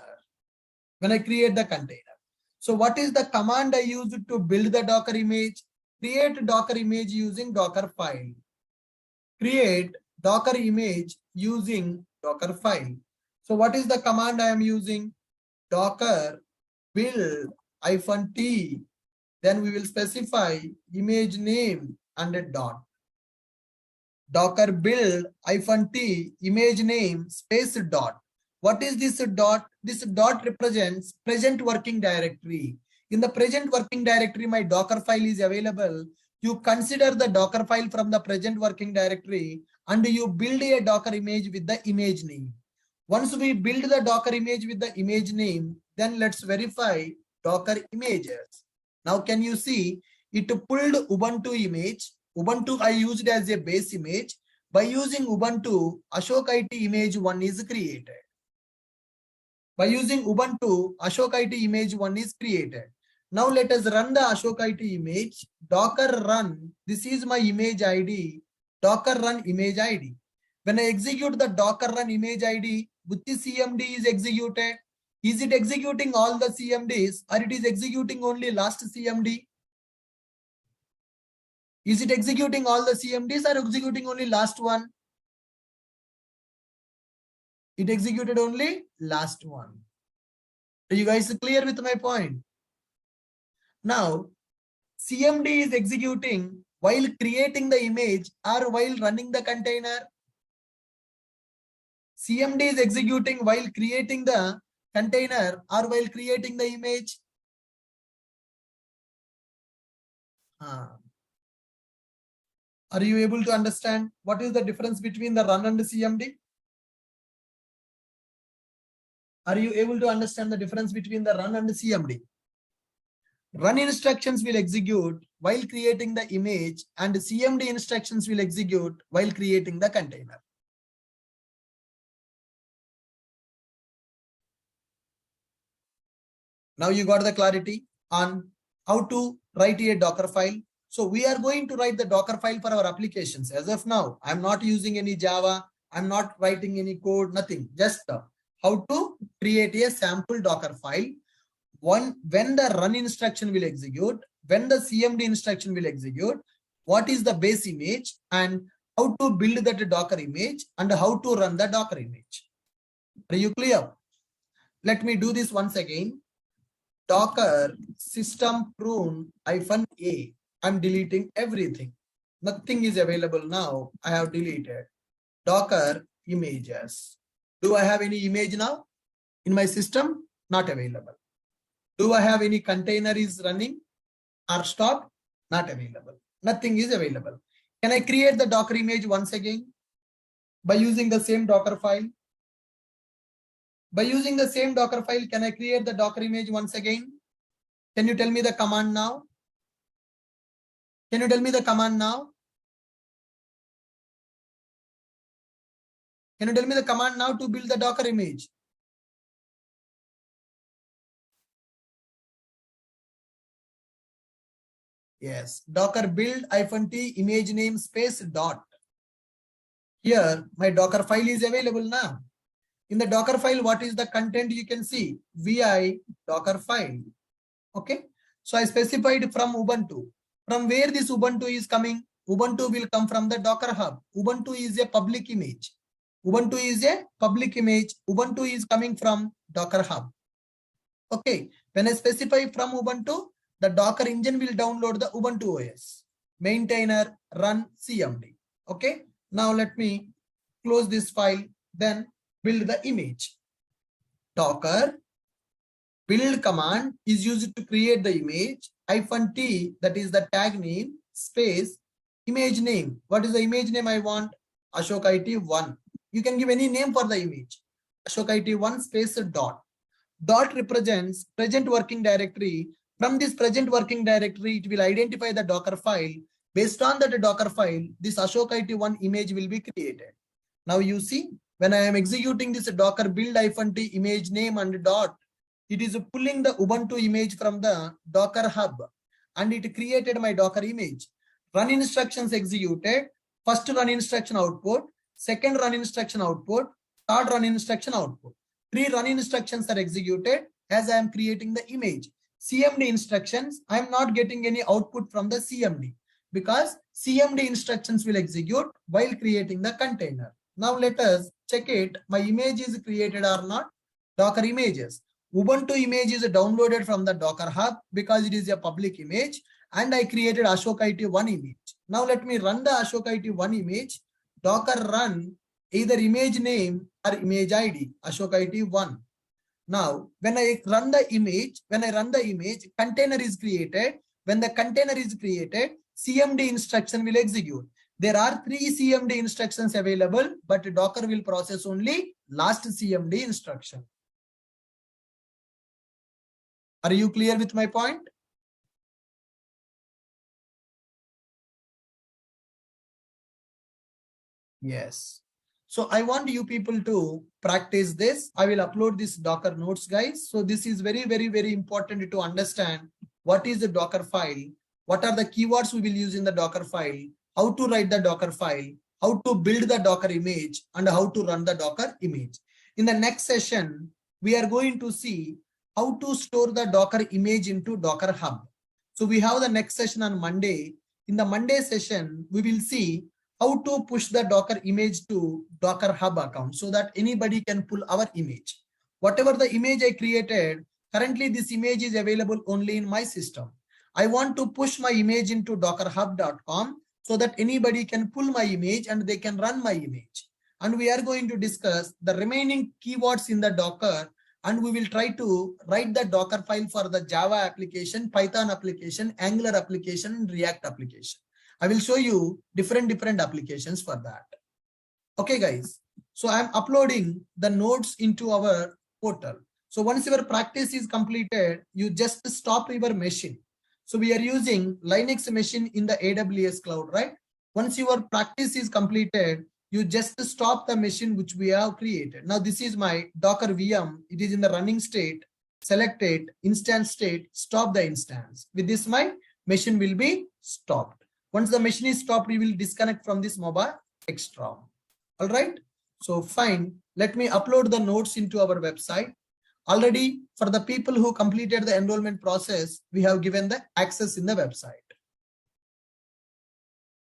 When I create the container. So what is the command I use to build the Docker image? Create Docker image using Docker file. Create Docker image using Docker file. So what is the command I am using? Docker build -t. Then we will specify image name and a dot. Docker build -t image name space dot. What is this dot? This dot represents present working directory. In the present working directory, my Docker file is available. You consider the Docker file from the present working directory and you build a Docker image with the image name. Once we build the Docker image with the image name, then let's verify Docker images. Now can you see it pulled Ubuntu image. Ubuntu I used as a base image. By using Ubuntu, Ashok IT image 1 is created. By using Ubuntu, Ashok IT image 1 is created. Now let us run the Ashok IT image. Docker run. This is my image ID. Docker run image ID. When I execute the Docker run image ID, which CMD is executed? Is it executing all the CMDs or it is executing only last CMD? Is it executing all the CMDs or executing only last one? It executed only last one. Are you guys clear with my point? Now, CMD is executing while creating the image or while running the container. CMD is executing while creating the container or while creating the image. Are you able to understand what is the difference between the run and the CMD? Are you able to understand the difference between the run and the CMD? Run instructions will execute while creating the image and CMD instructions will execute while creating the container. Now you got the clarity on how to write a Docker file. So we are going to write the Docker file for our applications. As of now, I'm not using any Java. I'm not writing any code, nothing. Just how to create a sample Docker file. When the run instruction will execute, when the CMD instruction will execute, what is the base image and how to build that Docker image and how to run the Docker image. Are you clear? Let me do this once again. Docker system prune -a. I'm deleting everything. Nothing is available now. I have deleted. Docker images. Do I have any image now in my system? Not available. Do I have any container is running or stopped? Not available. Nothing is available. Can I create the Docker image once again by using the same Docker file? By using the same Docker file, can I create the Docker image once again? Can you tell me the command now? Can you tell me the command now? Can you tell me the command now to build the Docker image? Yes, Docker build -t image name space dot. Here, my Docker file is available now. In the Docker file, what is the content? You can see vi Docker file. Okay, so I specified from Ubuntu. From where this Ubuntu is coming? Ubuntu will come from the Docker Hub. Ubuntu is a public image. Ubuntu is a public image. Ubuntu is coming from Docker Hub. Okay, when I specify from Ubuntu, the Docker engine will download the Ubuntu OS. Maintainer run CMD. Okay, now let me close this file, then build the image. Docker build command is used to create the image. -t, that is the tag name, space, image name. What is the image name I want? Ashok IT 1. You can give any name for the image. Ashok IT 1 space dot. Dot represents present working directory. From this present working directory, it will identify the Docker file. Based on that Docker file, this Ashok IT1 image will be created. Now you see, when I am executing this Docker build-t image name and dot, it is pulling the Ubuntu image from the Docker hub and it created my Docker image. Run instructions executed, first run instruction output, second run instruction output, third run instruction output. 3 run instructions are executed as I am creating the image. CMD instructions, I am not getting any output from the CMD because CMD instructions will execute while creating the container. Now let us check it. My image is created or not. Docker images. Ubuntu image is downloaded from the Docker hub because it is a public image and I created Ashok IT1 image. Now let me run the Ashok IT1 image. Docker run either image name or image ID, Ashok IT1. Now, when I run the image, container is created. When the container is created, CMD instruction will execute. There are 3 CMD instructions available, but Docker will process only last CMD instruction. Are you clear with my point? Yes. So I want you people to practice this. I will upload this Docker notes, guys. So this is very, very, very important to understand what is the Docker file, what are the keywords we will use in the Docker file, how to write the Docker file, how to build the Docker image, and how to run the Docker image. In the next session, we are going to see how to store the Docker image into Docker Hub. So we have the next session on Monday. In the Monday session, we will see how to push the Docker image to Docker Hub account so that anybody can pull our image. Whatever the image I created, currently this image is available only in my system. I want to push my image into dockerhub.com so that anybody can pull my image and they can run my image. And we are going to discuss the remaining keywords in the Docker, and we will try to write the Docker file for the Java application, Python application, Angular application, and React application. I will show you different applications for that. Okay, guys. So I'm uploading the notes into our portal. So once your practice is completed, you just stop your machine. So we are using Linux machine in the AWS cloud, right? Once your practice is completed, you just stop the machine which we have created. Now this is my Docker VM. It is in the running state. Select it, instance state, stop the instance. With this, my machine will be stopped. Once the machine is stopped, we will disconnect from this mobile extra. All right. So fine. Let me upload the notes into our website. Already for the people who completed the enrollment process, we have given the access in the website.